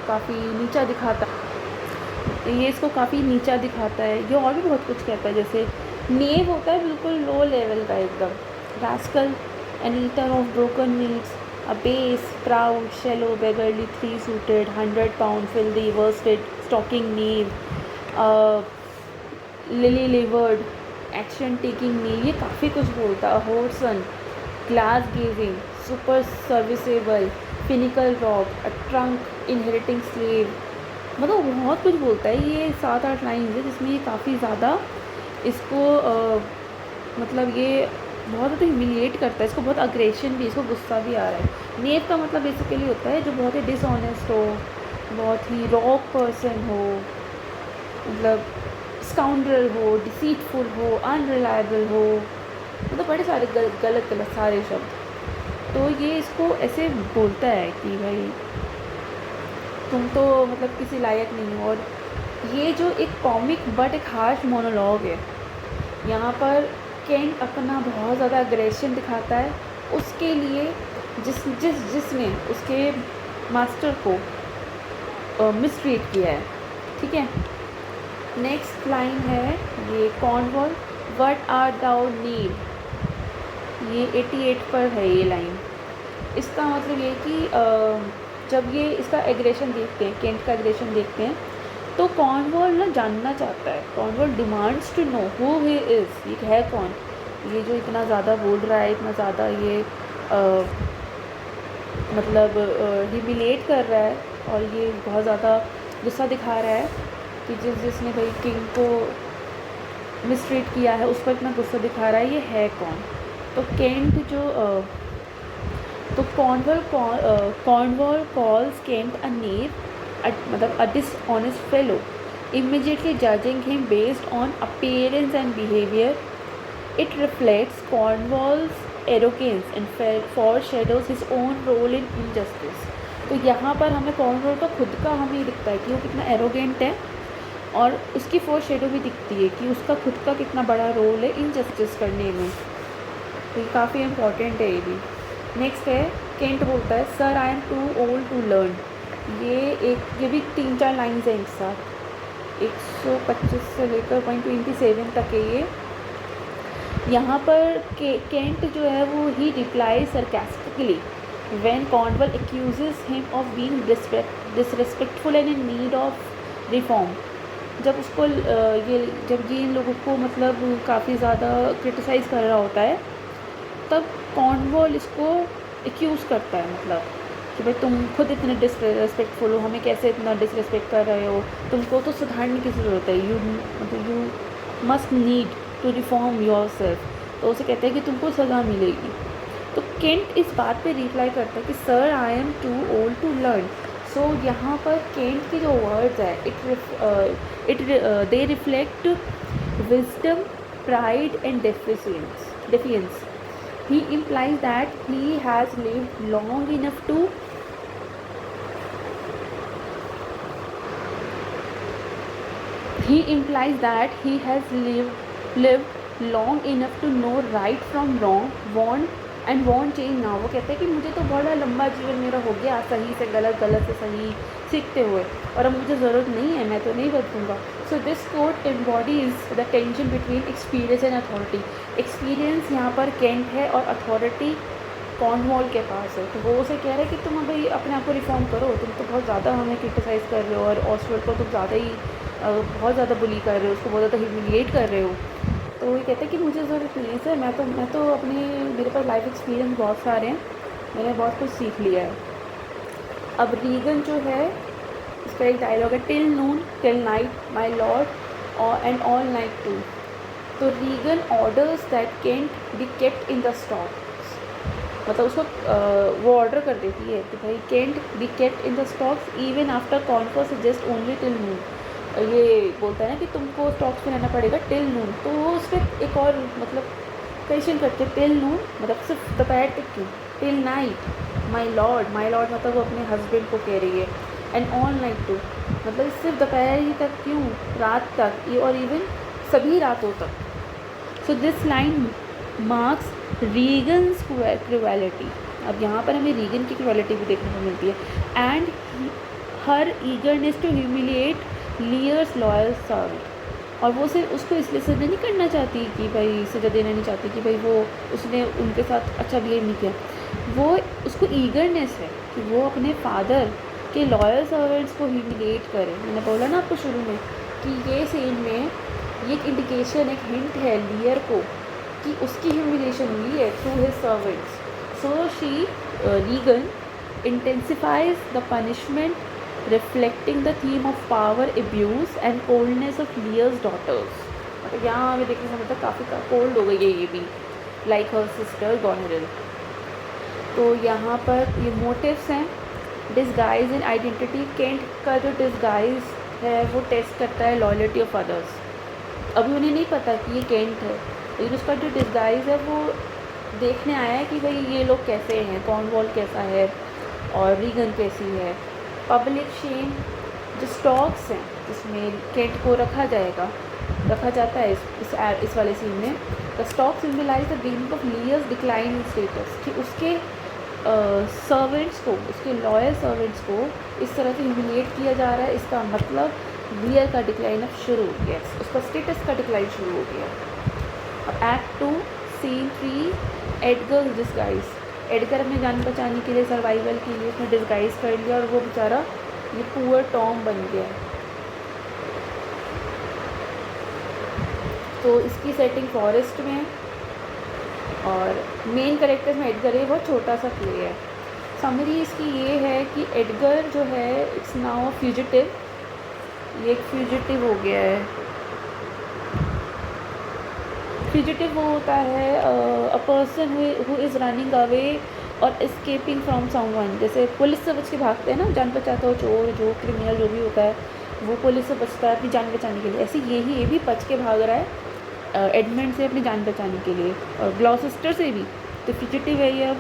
काफ़ी नीचा दिखाता है, ये इसको काफ़ी नीचा दिखाता है। ये और भी बहुत कुछ कहता है, जैसे नेव होता है बिल्कुल लो लेवल का एकदम, rascal an eater of broken meats, a base, proud, shallow, beggarly, three-suited, 100-pound, filthy, worsted, stalking knave, lily-livered, action-taking knave, ये काफ़ी कुछ बोलता है। whoreson, glass-gazing, super serviceable, finical rock, a trunk inheriting slave, मतलब बहुत कुछ बोलता है। ये 7-8 लाइन है जिसमें ये काफ़ी ज़्यादा इसको मतलब ये बहुत ज़्यादा ह्यूमिलिएट करता है, इसको बहुत अग्रेशन भी, इसको गुस्सा भी आ रहा है। नेव का मतलब बेसिकली होता है जो बहुत ही डिसऑनेस्ट हो, बहुत ही रॉक पर्सन हो, मतलब स्काउंड्रल हो, डिसीटफुल हो, अनरिलायबल हो, मतलब बड़े सारे गलत सारे शब्द। तो ये इसको ऐसे बोलता है कि भाई तुम तो मतलब किसी लायक नहीं हो। और ये जो एक कॉमिक बट एक हार्श मोनोलॉग है, यहाँ पर केंट अपना बहुत ज़्यादा अग्रेशन दिखाता है उसके लिए जिसने उसके मास्टर को मिसट्रीट किया है, ठीक है। नेक्स्ट लाइन है ये Cornwall, what are thou need, ये 88 पर है ये लाइन। इसका मतलब ये कि जब ये इसका एग्रेशन देखते हैं, केंट का एग्रेशन देखते हैं, तो कॉर्नवॉल ना जानना चाहता है, Cornwall demands to know who he is, ये है कौन, ये जो इतना ज़्यादा बोल रहा है, इतना ज़्यादा ये मतलब ह्यूमिलिएट कर रहा है, और ये बहुत ज़्यादा गुस्सा दिखा रहा है कि जिसने भाई किंग को मिसट्रीट किया है उस पर इतना गुस्सा दिखा रहा है, ये है कौन। तो केंट जो तो Cornwall calls Kent a knave, मतलब a dishonest fellow, immediately judging him based on appearance and behavior. It reflects Cornwall's arrogance and foreshadows his own role in injustice. तो यहाँ पर हमें कॉर्नवॉल का खुद का हमें दिखता है कि वो कितना एरोगेंट है, और उसकी फोरशेडो भी दिखती है कि उसका खुद का कितना बड़ा रोल है इनजस्टिस करने में। तो ये काफ़ी इम्पॉर्टेंट है ये भी। नेक्स्ट है केंट बोलता है, sir I am too old to learn. ये भी 3-4 लाइन्स हैं एक साथ, 125 से लेकर 127 तक है ये। यहाँ पर केंट जो है वो he reply sarcastically when Cornwall accuses him of being disrespectful and in need of reform. जब उसको जब ये इन लोगों को मतलब काफ़ी ज़्यादा क्रिटिसाइज़ कर रहा होता है, तब कॉर्नवॉल इसको एक्यूज़ करता है, मतलब कि भाई तुम खुद इतने डिसरेस्पेक्टफुल हो, हमें कैसे इतना डिसरेस्पेक्ट कर रहे हो, तुमको तो सुधारने की ज़रूरत है, you must need to reform yourself. तो उसे कहते हैं कि तुमको सज़ा मिलेगी। तो केंट इस बात पे रिप्लाई करता है कि sir I am too old to learn. So यहाँ पर केंट के जो वर्ड्स है they reflect wisdom, pride and defiance. He implies that he has lived long enough to he implies that he has lived long enough to know right from wrong, won't change now. वो कहते हैं कि मुझे तो बड़ा लंबा जीवन मेरा हो गया सही से गलत, गलत से सही सीखते हुए, और अब मुझे ज़रूरत नहीं है, मैं तो नहीं बदलूँगा। So this quote embodies the tension between experience and authority. Experience यहाँ पर केंट है और अथॉरिटी कॉर्नवॉल के पास है। तो वो उसे कह रहे हैं कि तुम भाई अपने आप को रिफॉर्म करो, तुम तो बहुत ज़्यादा हमें क्रिटिसाइज़ कर रहे हो, और ऑस्वर्ड को तुम ज़्यादा ही बहुत ज़्यादा बुली कर रहे हो, उसको बहुत ज़्यादा ह्यूमिलिएट कर रहे हो। तो वो कहते हैं कि मुझे ज़रूरत नहीं है सर, मैं तो अपने मेरे पास लाइफ एक्सपीरियंस बहुत सारे हैं, मैंने बहुत कुछ सीख लिया है। अब रीगन जो है इसका एक डायलॉग है, till noon till night my lord और एंड ऑल नाइट टू। तो Regan orders that Kent be kept in the stocks, मतलब उसको वो ऑर्डर कर देती है कि भाई Kent be kept in the stocks even after confer suggest only till noon. ये बोलता है ना कि तुमको स्टॉक्स में रहना पड़ेगा टिल नून, तो वो उस पर एक और मतलब क्वेश्चन करते हैं, टिल नून मतलब सिर्फ दोपहर तक क्यों, टिल नाइट माई लॉर्ड मतलब वो अपने हस्बैंड को कह रही है, एंड ऑल नाइट टू मतलब सिर्फ दोपहर ही तक क्यों, रात तक, और इवन सभी रातों तक। So this line marks Regan's cruelty. अब यहाँ पर हमें रीगन की क्रुएलिटी भी देखने को मिलती है, and her eagerness to humiliate Lear's loyal servant. और वो सिर्फ उसको इसलिए सजा नहीं करना चाहती कि भाई सजा देना नहीं चाहती कि भाई वो उसने उनके साथ अच्छा बिहेव नहीं किया, वो उसको ईगरनेस है कि वो अपने फादर के लॉयल सर्वेंट्स को ह्यूमिलिएट करे। मैंने बोला ना आपको शुरू में कि ये सीन में ये एक इंडिकेशन, एक हिंट है लियर को कि उसकी ह्यूमिलिएशन हुई है through his servants. So she Regan intensifies the punishment reflecting the theme of power abuse and coldness of Lear's daughters। मतलब यहाँ हमें देखने को मिलता है काफ़ी कोल्ड हो गई है ये भी, लाइक हर सिस्टर गोनेरिल। तो यहाँ पर ये मोटिव्स हैं, डिस्गाइज इन आइडेंटिटी। केंट का जो डिस्गाइज है वो टेस्ट करता है लॉयल्टी ऑफ अदर्स। अभी उन्हें नहीं पता कि ये केंट है, लेकिन उसका जो डिस्गाइज है वो देखने आया है कि भाई ये लोग कैसे हैं, कॉर्नवॉल कैसा है और रीगन कैसी है। पब्लिक शेम, जो स्टॉक्स हैं जिसमें केंट को रखा जाता है इस वाले सीन में, the stock symbolize the beginning of Lear's decline in status, कि उसके सर्वेंट्स को, उसके लॉयल सर्वेंट्स को इस तरह से ह्यूमिलिएट किया जा रहा है, इसका मतलब लियर का डिक्लाइन अब शुरू हो गया, उसका स्टेटस का डिक्लाइन शुरू हो गया। अब एक्ट 2 सीन 3 एडगर्स डिस्गाइज। एडगर अपने जान बचाने के लिए, सर्वाइवल के लिए उसने डिस्गाइज कर लिया और वो बेचारा ये पुअर टॉम बन गया। तो इसकी सेटिंग फॉरेस्ट में, और मेन कैरेक्टर में एडगर है, बहुत छोटा सा प्ले है। समरी इसकी ये है कि एडगर जो है इट्स नाउ अ फ्यूजिटिव, ये एक फ्यूजिटिव हो गया है। फ्यूजिटिव वो होता है a person who is running away और एस्केपिंग फ्रॉम समवन। जैसे पुलिस से बच के भागते हैं ना, जान बचाता हो चोर, जो क्रिमिनल जो भी होता है वो पुलिस से बचता है अपनी जान बचाने के लिए, ऐसे ये भी बच के भाग रहा है एडमंड से अपनी जान बचाने के लिए, और ग्लॉसेस्टर से भी। तो फ्यूजिटिव है ये अब।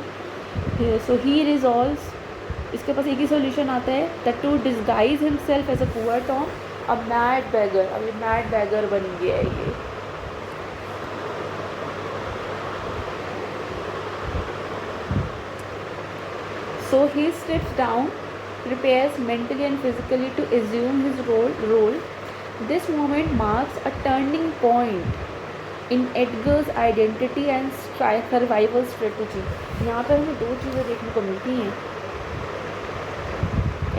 सो ही रिजॉल्व्स, इसके पास एक ही सोल्यूशन आता है, that to disguise himself as a poor Tom, a mad beggar. अब ये मैड बैगर बन गया है ये। So he strips down, prepares mentally and physically to assume his role. This moment marks a turning point in Edgar's identity and survival strategy. यहाँ पर हमें दो चीज़ें देखने को मिलती हैं,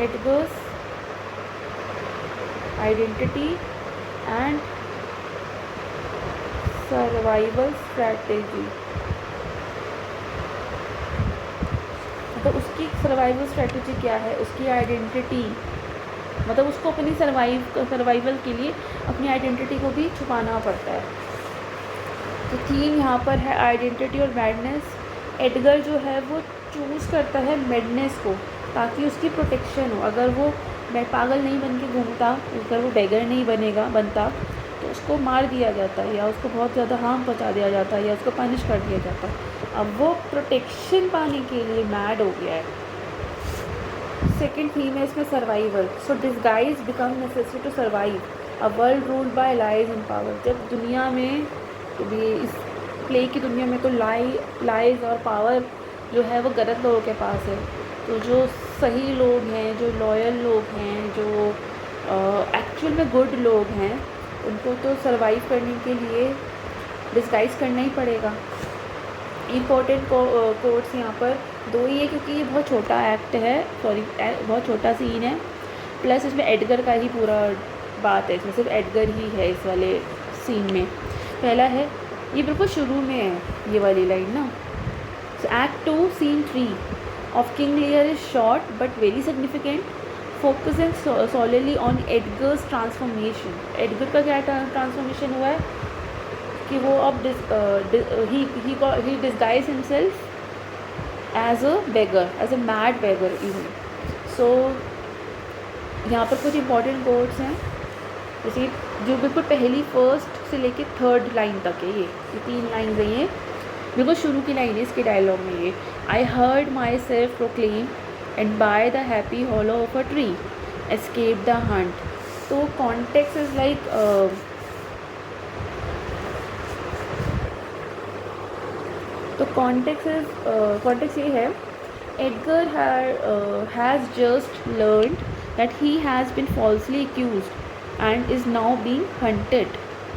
Edgar's identity and survival strategy। उसकी सर्वाइवल स्ट्रेटजी क्या है, उसकी आइडेंटिटी, मतलब उसको अपनी सर्वाइवल के लिए अपनी आइडेंटिटी को भी छुपाना पड़ता है। तो थीम यहाँ पर है आइडेंटिटी और मैडनेस। एडगर जो है वो चूज़ करता है मैडनेस को ताकि उसकी प्रोटेक्शन हो। अगर वो पागल नहीं बन के घूमता, अगर वो बेगर नहीं बनता तो उसको मार दिया जाता है या उसको बहुत ज़्यादा हार्म पहुँचा दिया जाता है या उसको पनिश कर दिया जाता है। अब वो प्रोटेक्शन पाने के लिए मैड हो गया है। सेकेंड थीम है इसमें survival. So disguise become necessary to survive a world ruled by lies and power. जब दुनिया में ये इस प्ले की दुनिया में तो लाइज और पावर जो है वो गलत लोगों के पास है, तो जो सही लोग हैं, जो लॉयल लोग हैं, जो एक्चुअल में गुड लोग हैं, उनको तो सर्वाइव करने के लिए डिस्गाइज करना ही पड़ेगा। इम्पोर्टेंट कोट्स यहाँ पर दो ही है क्योंकि ये बहुत छोटा एक्ट है, बहुत छोटा सीन है, प्लस इसमें एडगर का ही पूरा बात है, इसमें सिर्फ एडगर ही है इस वाले सीन में। पहला है, ये बिल्कुल शुरू में है ये वाली लाइन ना। So act 2 scene 3 of King Lear is short but very significant, focusing solidly on Edgar's transformation. Edgar का क्या ट्रांसफॉर्मेशन हुआ है कि वो अब he disguised himself as a beggar, as a mad beggar even. So यहाँ पर कुछ इंपॉर्टेंट कोट्स हैं, जैसे जो बिल्कुल पहली फर्स्ट से लेके थर्ड लाइन तक है, ये 3 लाइन है, ये बिल्कुल शुरू की लाइन है इसके डायलॉग में। ये I heard myself proclaim and by the happy hollow of a tree escape the hunt. तो कॉन्टेक्स्ट इज़ लाइक तो कॉन्टेक्स्ट ये है, Edgar has just learned that he has been falsely accused and is now being hunted.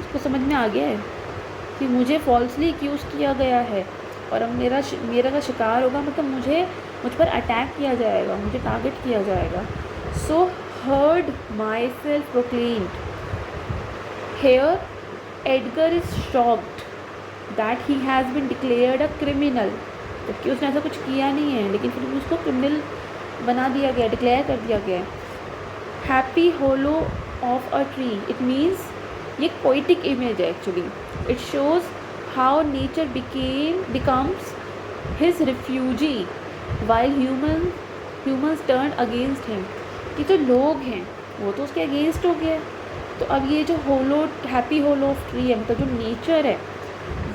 उसको समझ में आ गया है कि मुझे फॉल्सली एक्यूज़ किया गया है और अब मेरा का शिकार होगा, मतलब मुझ पर अटैक किया जाएगा, मुझे टारगेट किया जाएगा। So heard myself proclaimed. Here Edgar is shocked that he has been declared a criminal. जबकि उसने ऐसा कुछ किया नहीं है, लेकिन फिर भी उसको क्रिमिनल बना दिया गया, डिक्लेयर कर दिया गया है। Happy hollow of a tree, it means ये पोइटिक इमेज है actually. It shows how nature becomes his refugee while humans turn against him. कि जो लोग हैं वो तो उसके अगेंस्ट हो गए, तो अब ये जो हैप्पी होलो ऑफ ट्री है, मतलब जो नेचर है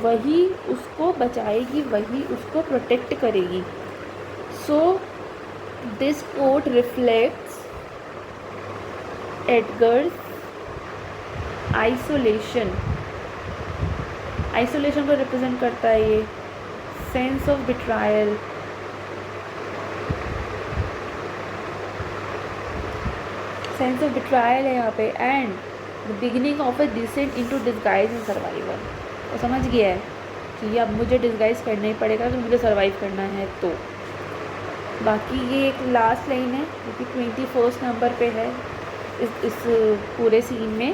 वही उसको बचाएगी, वही उसको प्रोटेक्ट करेगी। So this quote reflects Edgar's isolation को रिप्रेजेंट करता है ये। सेंस ऑफ बिट्रायल, है यहाँ पे, and the beginning of a descent into disguise and survival. वो समझ गया है कि अब मुझे डिस्गाइज करना ही पड़ेगा तो मुझे सर्वाइव करना है। तो बाकी ये एक लास्ट लाइन है जो कि 21 नंबर पे है इस पूरे सीन में।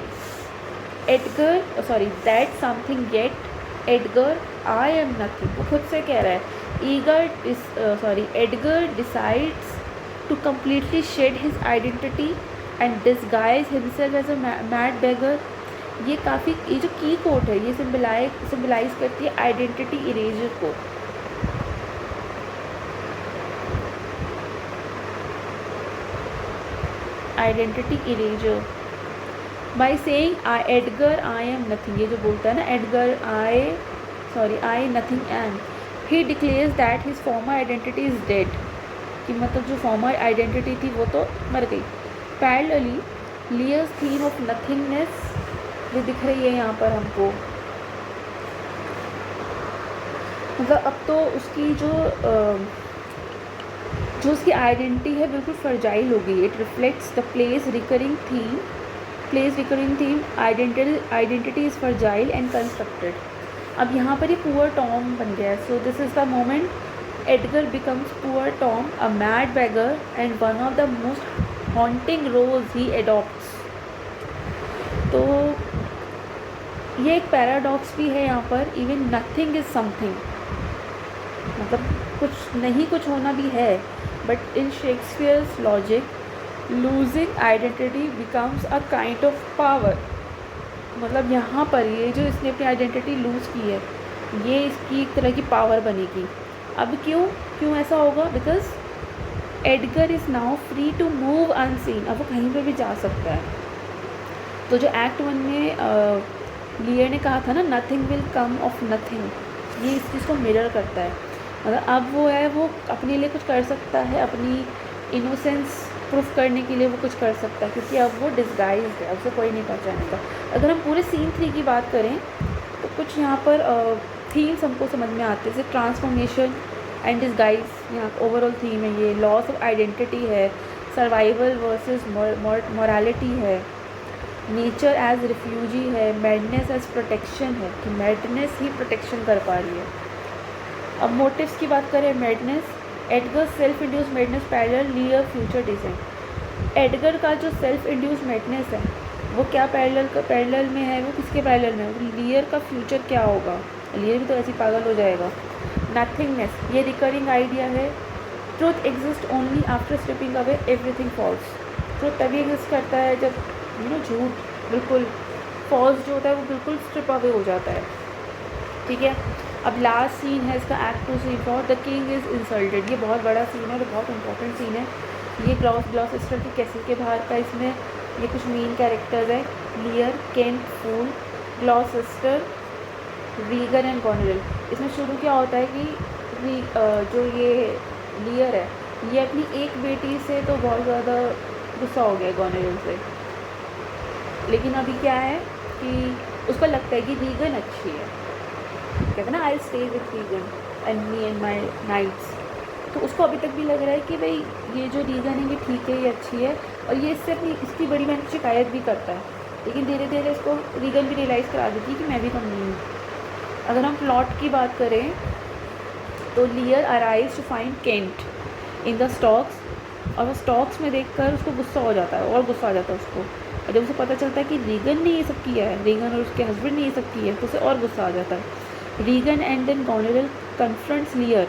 That something get Edgar I am nothing. वो खुद से कह रहा है। Edgar decides to completely shed his identity and disguise himself as a mad beggar. ये जो की कोट है ये सिम्बलाइज करती है आइडेंटिटी इरेजर को। Identity erasure by saying Edgar I am nothing. ये जो बोलता है ना Edgar I nothing am, he declares that his former identity is dead. कि मतलब जो फॉर्मर आइडेंटिटी थी वो तो मर गई। पैरेलली लियर्स थीम ऑफ नथिंगनेस भी दिख रही है यहाँ पर हमको। मतलब अब तो उसकी जो उसकी आइडेंटिटी है बिल्कुल फ्रजाइल हो गई। It reflects the place recurring theme identity is fragile and constructed. अब यहाँ पर ये पुअर टॉम बन गया है। So this is the moment Edgar becomes poor Tom, a mad beggar and one of the most haunting roles he adopts. तो ये एक पैराडॉक्स भी है यहाँ पर। इवन नथिंग इज़ समथिंग, मतलब कुछ नहीं कुछ होना भी है, but in Shakespeare's logic losing identity becomes a kind of power. मतलब यहाँ पर ये जो इसने अपनी आइडेंटिटी लूज़ की है, ये इसकी एक तरह की पावर बनेगी। अब क्यों ऐसा होगा? Because Edgar is now free to move unseen. अब वो कहीं पर भी जा सकता है। तो जो एक्ट 1 में लियर ने कहा था ना, nothing will come of nothing, ये इस चीज़ को मिरर करता है। मतलब अब वो है, वो अपने लिए कुछ कर सकता है, अपनी इनोसेंस प्रूफ करने के लिए वो कुछ कर सकता है, क्योंकि अब वो डिस्गाइज है, अब उसे कोई नहीं पहचानेगा। अगर हम पूरे सीन 3 की बात करें तो कुछ यहाँ पर थीम्स हमको समझ में आते हैं, जैसे ट्रांसफॉर्मेशन एंड डिस्गाइज, यहाँ ओवरऑल थीम है ये। लॉस ऑफ आइडेंटिटी है, सर्वाइवल वर्सेस मॉरलिटी है, नेचर एज रिफ्यूजी है, मैडनेस एज प्रोटेक्शन है, कि मैडनेस ही प्रोटेक्शन कर पा रही है। अब मोटिव्स की बात करें, madness, Edgar self induce madness parallel लियर future design. Edgar का जो सेल्फ इंड्यूस मैडनेस है वो क्या पैरेलल में है? वो किसके पैरेलल में है? लियर का फ्यूचर क्या होगा? लियर भी तो ऐसे ही पागल हो जाएगा। नथिंगनेस, ये रिकरिंग आइडिया है। Truth exist only after stripping away everything false. Truth तभी एग्जिस्ट करता है जब झूठ बिल्कुल, फॉल्स जो होता है वो बिल्कुल स्ट्रिप अवे हो जाता है। ठीक है। अब लास्ट सीन है इसका, act 2 scene 4, the king is insulted. ये बहुत बड़ा सीन है और बहुत इंपॉर्टेंट सीन है। ये ग्लॉसेस्टर की कैसल के बाहर का, इसमें ये कुछ मेन कैरेक्टर्स है, Lear, Kent, fool, Gloucester, Regan and Goneril. इसमें शुरू क्या होता है कि जो ये लियर है, ये अपनी एक बेटी से तो बहुत ज़्यादा गुस्सा हो गया गॉनरेल से, लेकिन अभी क्या है कि उसको लगता है कि रीगन अच्छी है, कहते हैं ना, I stay with Regan and me and my knights. तो उसको अभी तक भी लग रहा है कि भाई ये जो रीगन है ये ठीक है, ये अच्छी है, और ये इससे अपनी इसकी बड़ी बहन की शिकायत भी करता है, लेकिन धीरे धीरे इसको रीगन भी रियलाइज़ करा देती है कि मैं भी कम नहीं हूँ। अगर हम प्लॉट की बात करें तो Lear arise to find Kent in the stocks, और वो स्टॉक्स में देखकर उसको गुस्सा हो जाता है, और गुस्सा आ जाता है उसको। और जब उसे पता चलता है कि रीगन ने ये सब किया है, रीगन और उसके हस्बैंड ने ये सब किया है, तो उसे और गुस्सा आ जाता है। Regan and then Goneril confronts Lear,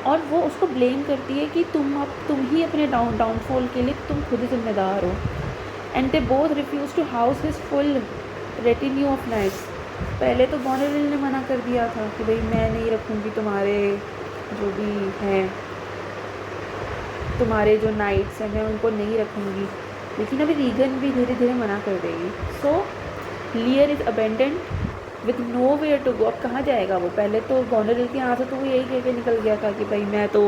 और वो उसको ब्लेम करती है कि तुम ही अपने डाउनफॉल के लिए तुम खुद ही जिम्मेदार हो। And they both refuse to house his full retinue of knights. पहले तो गॉनरेल ने मना कर दिया था कि भाई मैं नहीं रखूँगी तुम्हारे जो भी हैं, तुम्हारे जो नाइट्स हैं मैं उनको नहीं रखूँगी, लेकिन अभी रीगन भी धीरे धीरे मना कर देगी। So Lear is abandoned with nowhere to go. अब कहाँ जाएगा वो? पहले तो गॉनरेल के यहाँ से तो वो यही कह के निकल गया था कि भाई मैं तो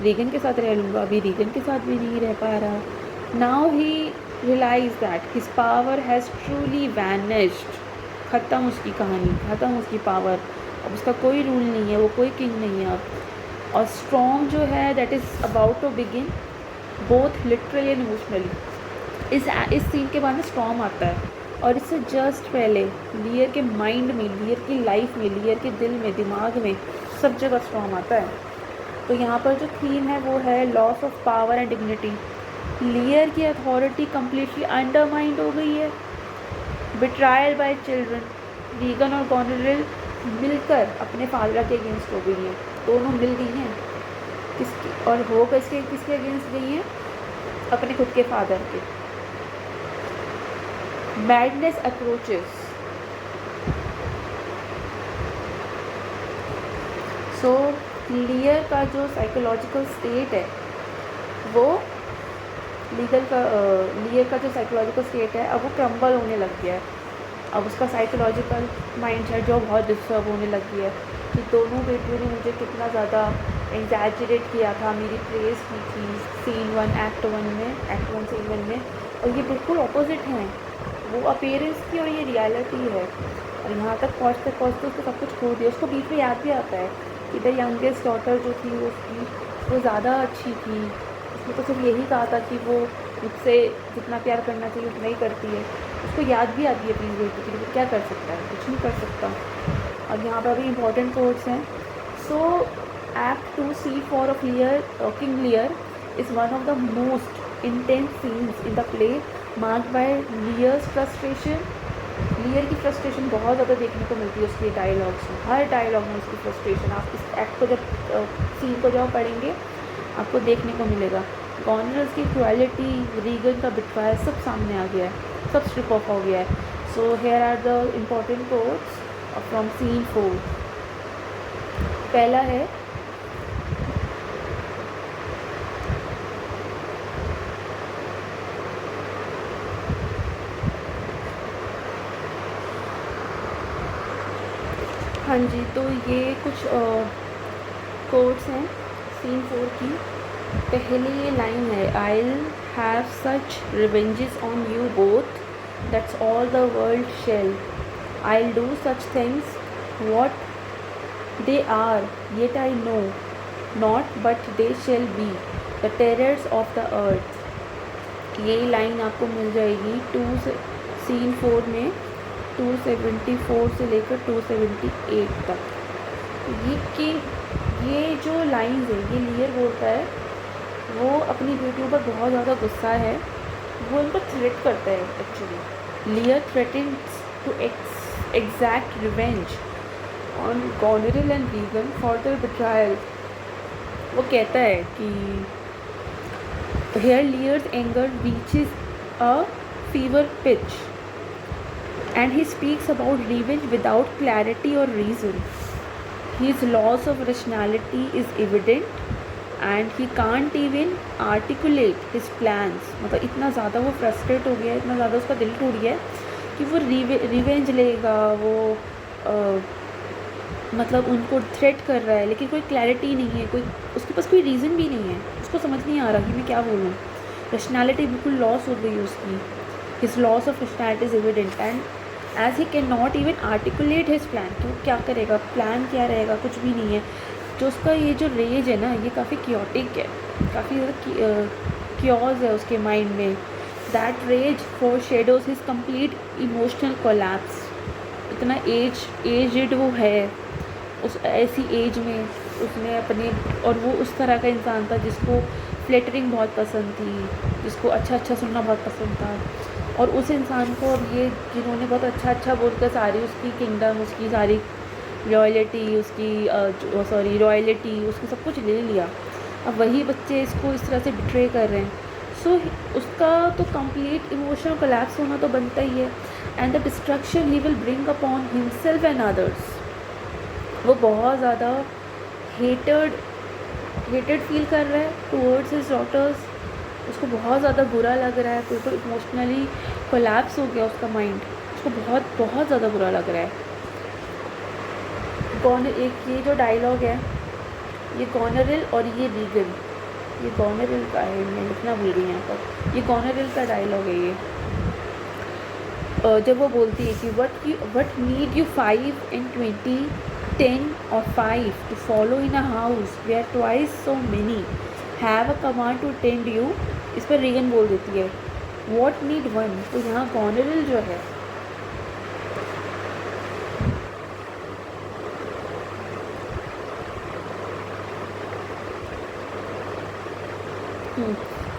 रीगन के साथ रह लूँगा, अभी रीगन के साथ भी नहीं रह पा रहा। Now he realise that his power has truly vanished. ख़त्म उसकी कहानी, ख़त्म उसकी पावर, अब उसका कोई रूल नहीं है, वो कोई किंग नहीं है अब। और स्ट्रॉन्ग जो है that is about to begin both literally and emotionally. इस सीन के बाद में स्टॉर्म आता है, और इससे जस्ट पहले लियर के माइंड में, लियर की लाइफ में, लियर के दिल में, दिमाग में, सब जगह स्टॉर्म आता है। तो यहाँ पर जो थीम है वो है loss of power and dignity. लियर की अथॉरिटी कम्प्लीटली अंडरमाइंड हो गई है। बिट्रायल बाय चिल्ड्रन, रीगन और गॉनरेल मिलकर अपने फादर के अगेंस्ट हो गई हैं, दोनों मिल गई हैं। किसकी? और हो किसके अगेंस्ट गई हैं? अपने खुद के फादर के। Madness approaches. सो लियर का जो साइकोलॉजिकल स्टेट है वो लियर का जो साइकोलॉजिकल स्टेट है अब वो क्रम्बल होने लग गया है। अब उसका साइकोलॉजिकल माइंड है जो बहुत डिस्टर्ब होने लग गया है कि दोनों बेटियों ने मुझे कितना ज़्यादा एग्जैजरेट किया था, मेरी प्रेज़ की थी सीन 1 एक्ट 1 में, एक्ट 1 सीन 1 में, और ये बिल्कुल ऑपोजिट हैं। वो अपीयरेंस की और ये रियलिटी है। और यहाँ तक पहुँचते पहुँचते उसको सब कुछ खो दिया। उसको बीच में याद भी आता है कि द यंगेस्ट डॉटर जो थी उसकी वो ज़्यादा अच्छी थी, उसने तो सिर्फ यही कहा था कि वो मुझसे जितना प्यार करना चाहिए उतना ही करती है। उसको याद भी आती है अपनी बेटी की, वो क्या कर सकता है? कुछ नहीं कर सकता। और यहाँ पर भी इंपॉर्टेंट कोड्स हैं। So act 2 C4 of Lear, King Lear is one of the most intense scenes in the play, marked by Lear's frustration. Lear की फ्रस्ट्रेशन बहुत ज़्यादा देखने को मिलती है उसके डायलॉग्स में, हर डायलॉग में उसकी फ्रस्ट्रेशन। आप इस एक्ट को जब सीन को जब पढ़ेंगे आपको देखने को मिलेगा। गॉनरल्स की क्वालिटी, रीगन का बिट्रायल सब सामने आ गया है, सब स्ट्रिप ऑफ हो गया है। So here are the important quotes from scene 4। पहला है, हाँ जी, तो ये कुछ कोट्स हैं सीन 4 की। पहली ये लाइन है, I'll have such revenges on you both, that's all the world shall. I'll do such things what they are, yet I know not, but they shall be the terrors of the earth. यही line आपको मिल जाएगी scene 4 में 274 से लेकर 278 तक। ये कि ये जो लाइन्स है, ये लियर बोलता है, वो अपनी बेटियों पर बहुत ज़्यादा गुस्सा है, वो उन पर थ्रेट करता है actually. Lear threatens to exact revenge on Goneril and Regan for their betrayal। वो कहता है कि here Lear's anger reaches a fever pitch and he speaks about revenge without clarity or reason. His loss of rationality is evident and he can't even articulate his plans। मतलब इतना ज़्यादा वो frustrate हो गया है, इतना ज़्यादा उसका दिल टूट गया है कि वो रिवेंज लेगा, वो मतलब उनको थ्रेट कर रहा है, लेकिन कोई क्लैरिटी नहीं है, कोई उसके पास कोई रीज़न भी नहीं है, उसको समझ नहीं आ रहा कि मैं क्या बोलूँ। रैशनैलिटी बिल्कुल लॉस हो गई उसकी। His loss of rationality is evident and as he can not even articulate his plan. तो क्या करेगा, प्लान क्या रहेगा, कुछ भी नहीं है। जो उसका ये जो रेज है ना, ये काफ़ी क्योटिक है, काफ़ी ज़्यादा क्योज है उसके माइंड में। That rage foreshadows his complete emotional collapse. इतना एजड वो है, उस ऐसी एज में उसने अपने, और वो उस तरह का इंसान था जिसको फ्लेटरिंग बहुत पसंद थी, जिसको अच्छा अच्छा सुनना बहुत पसंद था, और उस इंसान को अब ये जिन्होंने बहुत अच्छा अच्छा बोलकर सारी उसकी किंगडम, उसकी सारी रॉयल्टी, उसकी रॉयल्टी, उसको सब कुछ ले लिया। अब वही बच्चे इसको इस तरह से बिट्रे कर रहे हैं। सो उसका तो कंप्लीट इमोशनल कोलैप्स होना तो बनता ही है। And the destruction he will bring upon himself and others. वो बहुत ज़्यादा हेटेड फील कर रहा है टूवर्ड्स हिज डॉटर्स। उसको बहुत ज़्यादा बुरा लग रहा है, बिल्कुल इमोशनली कोलैप्स हो गया उसका माइंड, उसको बहुत बहुत ज़्यादा बुरा लग रहा है। एक ये जो डायलॉग है, ये गॉनरिल और ये रीगन, ये गॉनरिल का है, मैं लिखना भूल गई यहाँ पर, ये गॉनरिल का डायलॉग है ये। जब वो बोलती है कि what need you 5 in 20, 10 or 5 to follow in a house where twice so many have a command to tend you। इस पर रीगन बोल देती है what need 1। तो यहाँ गॉनरिल जो है,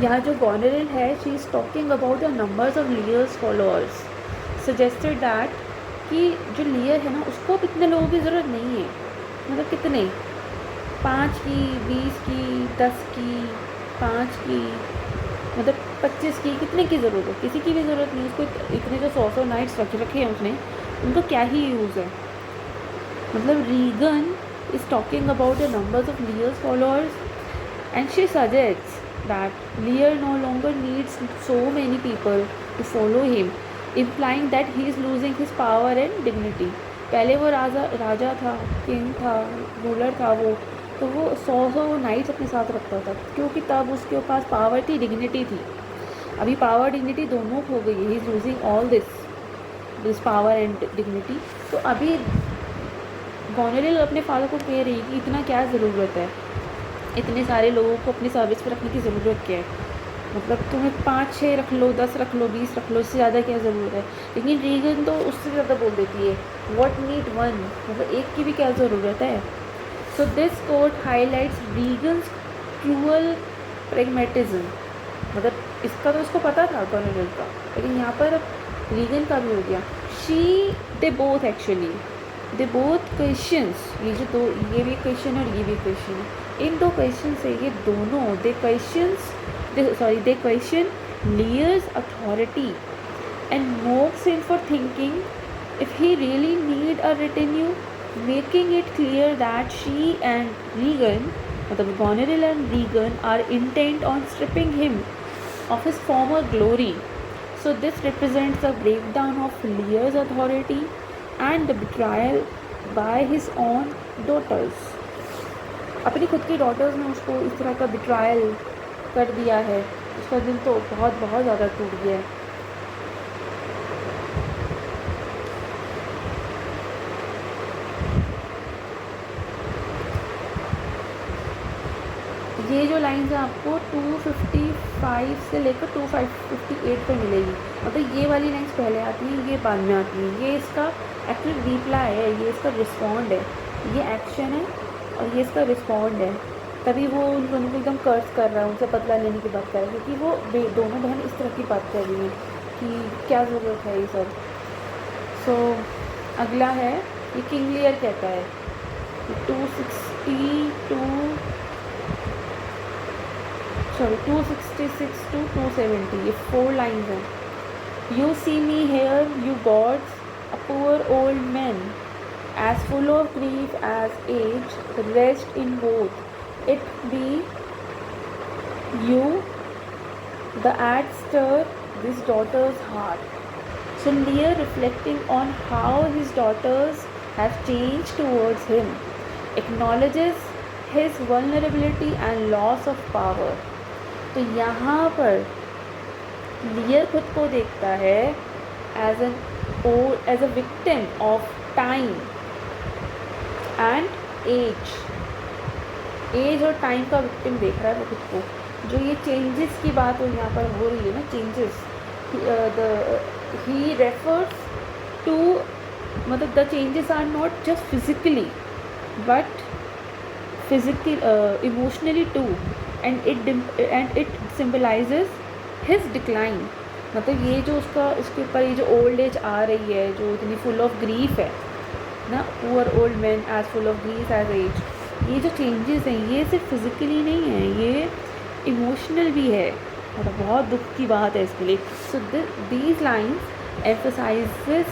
यहाँ जो गॉनरिल है, she is talking about the numbers of Lear's followers, suggested that कि जो लियर है ना, उसको अब इतने लोगों की ज़रूरत नहीं है। मतलब कितने, 5 की, 20 की, 10 की, 5 की, मतलब 25 की, कितने की ज़रूरत है, किसी की भी ज़रूरत नहीं। उसको इतने जो 100 नाइट्स रखे हैं उसने, उनका क्या ही यूज़ है। मतलब Regan is talking about the numbers of Lear's followers and she suggests that Lear no longer needs so many people to follow him, implying that he is losing his power and dignity। पहले वो राजा था, king था, ruler था वो, तो वो 100 nights अपने साथ रखता था, क्योंकि तब उसके पास पावर थी, डिग्निटी थी। अभी पावर डिग्निटी दोनों खो गई है, he is losing all this power and dignity. तो अभी गॉनरिल अपने फादर को कह रही है कि इतना क्या ज़रूरत है, इतने सारे लोगों को अपनी सर्विस पे रखने की ज़रूरत क्या है। मतलब तुम्हें 5-6 रख लो, 10 रख लो, 20 रख लो, इससे ज़्यादा क्या ज़रूरत है। लेकिन रीगन तो उससे ज़्यादा बोल देती है व्हाट नीड 1, मतलब एक की भी क्या ज़रूरत है। So this quote highlights Regan's cruel pragmatism. मतलब इसका तो उसको पता था गॉनरिल का, लेकिन यहाँ पर रीगन का भी हो गया। दे बोथ क्वेश्चंस, ये भी क्वेश्चन और ये भी क्वेश्चन है। इन दो क्वेश्चन से ये दोनों दे question Lear's authority and mocks him for thinking if he really need a retinue, making it clear that she and Regan, मतलब Goneril and Regan, are intent on stripping him of his former glory. So this represents a breakdown of Lear's authority and the betrayal by his own daughters. अपनी खुद की daughters ने उसको इस तरह का बिट्रायल कर दिया है, उसका दिल तो बहुत बहुत ज़्यादा टूट गया है. ये जो लाइन्स है आपको 255 से लेकर 258 पे मिलेगी. मतलब ये वाली लाइन्स पहले आती हैं, ये बाद में आती हैं. ये इसका एक्चुअल रिप्लाई है, ये इसका रिस्पॉन्ड है. ये एक्शन है और ये इसका रिस्पॉन्ड है. तभी वो उन दोनों को एकदम कर्ज कर रहा है, उनसे बदला लेने की बात कर रहा है, क्योंकि वो दोनों बहन इस तरह की बात कर रही हैं कि क्या ज़रूरत है ये सब. सो अगला है, ये किंग लियर कहता है 266 to 270, ये 4 लाइन्स हैं. You see me here, you gods, a poor old man, as full of grief as age, rest in both. It be you, the ad stir this daughter's heart. So Lear, reflecting on how his daughters have changed towards him, acknowledges his vulnerability and loss of power. तो यहाँ पर लियर खुद को देखता है as a victim of time and age और time का victim देख रहा है वो खुद को. जो ये चेंजेस की बात हो यहाँ पर हो रही है ना, चेंजेस, ही रेफर्स टू, मतलब the changes are not just physically but emotionally too, and it symbolizes his decline. मतलब ये जो उसके ऊपर ये जो ओल्ड एज आ रही है, जो इतनी फुल ऑफ ग्रीफ है ना, poor old man as full of grief as age, ये जो चेंजेस हैं ये सिर्फ फिजिकली नहीं है, ये इमोशनल भी है. मतलब बहुत दुख की बात है इसके लिए. So these lines emphasizes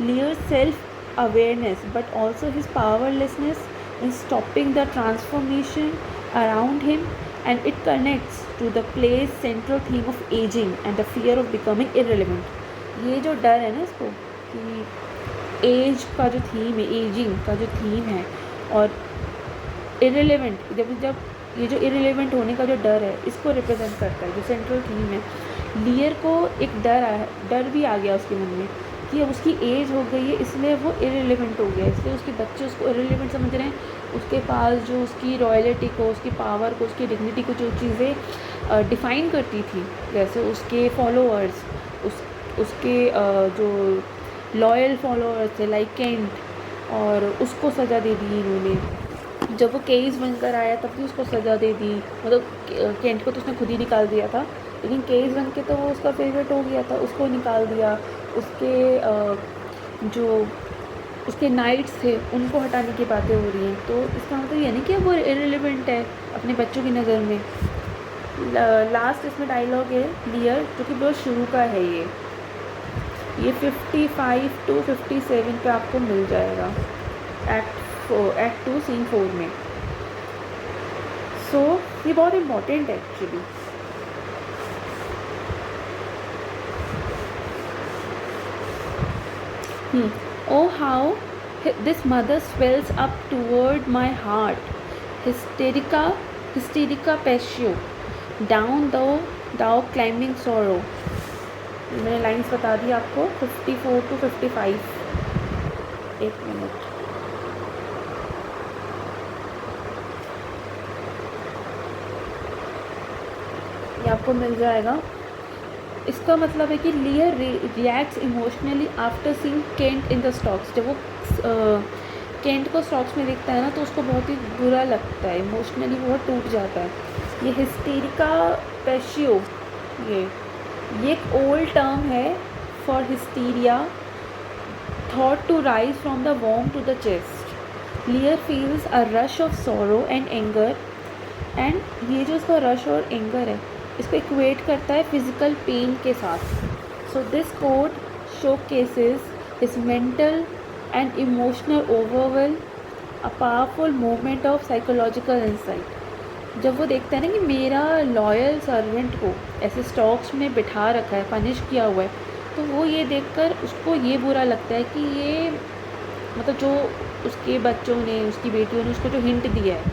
Lear's self awareness but also his powerlessness in stopping the transformation around him, and it connects to the play's central theme of aging and the fear of becoming irrelevant. ये जो डर है ना इसको कि as का जो theme है, एजिंग का जो थीम है, और इरेलीवेंट, जब ये जो इरेलीवेंट होने का जो डर है इसको रिप्रेजेंट करता है, जो सेंट्रल थीम है. लियर को एक डर भी आ गया उसके मन में कि अब उसकी एज हो गई है, इसलिए वो इरेलीवेंट हो गया, इसलिए उसके बच्चे उसको इरेलीवेंट समझ रहे हैं. उसके पास जो उसकी रॉयल्टी को, उसकी पावर को, उसकी डिग्निटी को जो चीज़ें डिफ़ाइन करती थी, जैसे उसके फॉलोअर्स, उसके जो लॉयल फॉलोअर्स थे लाइक केंट, और उसको सज़ा दे दी इन्होंने. जब वो केस बनकर आया तब भी उसको सज़ा दे दी. मतलब केंट को तो उसने खुद ही निकाल दिया था, लेकिन केस बन के तो वो उसका फेवरेट हो गया था, उसको निकाल दिया. उसके जो उसके नाइट्स थे उनको हटाने की बातें हो रही हैं. तो इसका मतलब ये नहीं कि वो इरेलीवेंट है अपने बच्चों की नज़र में. लास्ट इसमें डायलॉग है लियर, जो कि बहुत शुरू का है. ये 55 to 57 पे आपको मिल जाएगा एक्ट 2 सीन 4 में. सो ये बहुत इम्पॉर्टेंट है actually. Oh, how this mother swells up toward my heart, hysterica passio, down thou climbing sorrow. मैंने लाइन्स बता दी आपको 54 to 55. एक मिनट. ये आपको मिल जाएगा. इसका मतलब है कि लियर reacts emotionally after seeing Kent in the stocks. जब वो केंट को स्टॉक्स में देखता है ना तो उसको बहुत ही बुरा लगता है, इमोशनली बहुत टूट जाता है. ये हिस्टेरिका पैशियो, ये एक ओल्ड टर्म है for hysteria thought to rise from the वॉर्म to the chest. Lear feels a rush of sorrow and anger, and ये जो इसका रश और एंगर है इसको इक्वेट करता है फिजिकल पेन के साथ। So this quote showcases his mental and emotional overwhelm, a powerful movement of psychological insight. जब वो देखता है ना कि मेरा लॉयल सर्वेंट को ऐसे स्टॉक्स में बिठा रखा है, पनिश किया हुआ है, तो वो ये देखकर उसको ये बुरा लगता है कि ये मतलब जो उसके बच्चों ने, उसकी बेटियों ने उसको जो हिंट दिया है,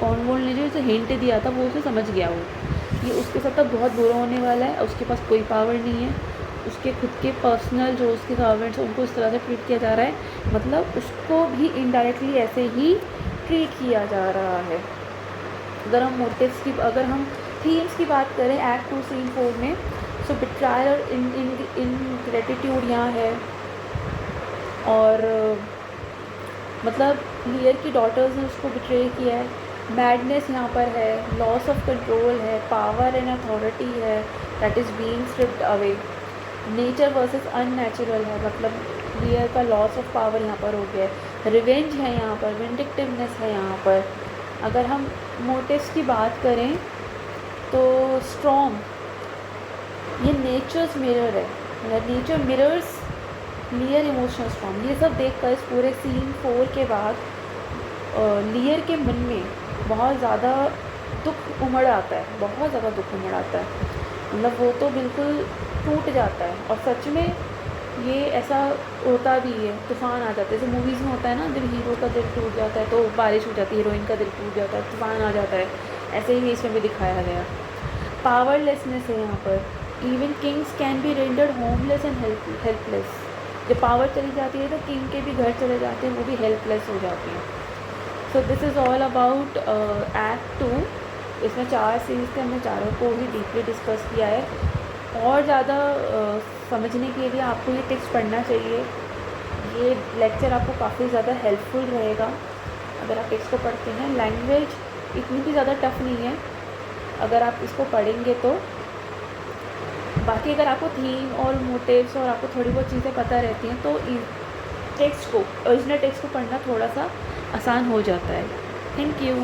कॉर्नवॉल ने जो उसे हिंट दिया था वो उसे समझ गया वो ये उसके साथ अब बहुत बुरा होने वाला है। उसके पास कोई पावर नहीं है, उसके खुद के पर्सनल जो उसके सर्वेंट्स हैं उनको इस तरह से ट्रीट किया जा रहा है, मतलब उसको भी इनडायरेक्टली ऐसे ही ट्रीट किया जा रहा है। अगर हम मोटिव्स की, अगर हम थीम्स की बात करें एक्ट 2 सीन 4 में, सो बिट्रायल और इन ग्रेटिट्यूड यहाँ है, और मतलब लियर की डॉटर्स ने उसको बिट्रे किया है, मैडनेस यहाँ पर है, लॉस ऑफ कंट्रोल है, पावर एंड अथॉरिटी है that is being stripped away, nature versus unnatural है, मतलब लियर का लॉस ऑफ पावर यहाँ पर हो गया है, रिवेंज है यहाँ पर, विंडिक्टिवनेस है यहाँ पर। अगर हम मोटिव्स की बात करें तो स्ट्रॉन्ग, ये नेचर्स मिरर है, मतलब नेचर मिरर्स लियर इमोशनल स्ट्रॉन्ग। ये सब देखकर इस पूरे सीन 4 के बाद लियर के मन में बहुत ज़्यादा दुख उमड़ आता है, बहुत ज़्यादा दुख उमड़ आता है, मतलब वो तो बिल्कुल टूट जाता है। और सच में ये ऐसा होता भी है, तूफ़ान आ जाता है, जैसे मूवीज़ में होता है ना, जब हीरो का दिल टूट जाता है तो बारिश हो जाती है, हीरोइन का दिल टूट जाता है, तूफ़ान आ जाता है, ऐसे ही इसमें भी दिखाया गया। पावरलेसनेस है यहाँ पर, even Kings can be rendered homeless and helpless. जब पावर चली जाती है तो किंग के भी घर चले जाते हैं, वो भी हेल्पलेस हो जाते हैं। सो this is all about act 2। इसमें 4 सीन्स थे, हमने चारों को ही डीपली डिस्कस किया है। और ज़्यादा समझने के लिए आपको ये टेक्स्ट पढ़ना चाहिए, ये लेक्चर आपको काफ़ी ज़्यादा हेल्पफुल रहेगा अगर आप टेक्स्ट को पढ़ते हैं। लैंग्वेज इतनी भी ज़्यादा टफ नहीं है अगर आप इसको पढ़ेंगे तो। बाकी अगर आपको थीम और मोटिव्स और आपको थोड़ी बहुत चीज़ें पता रहती हैं तो टेक्स्ट को, ओरिजिनल टेक्स्ट को पढ़ना थोड़ा सा आसान हो जाता है। Thank you.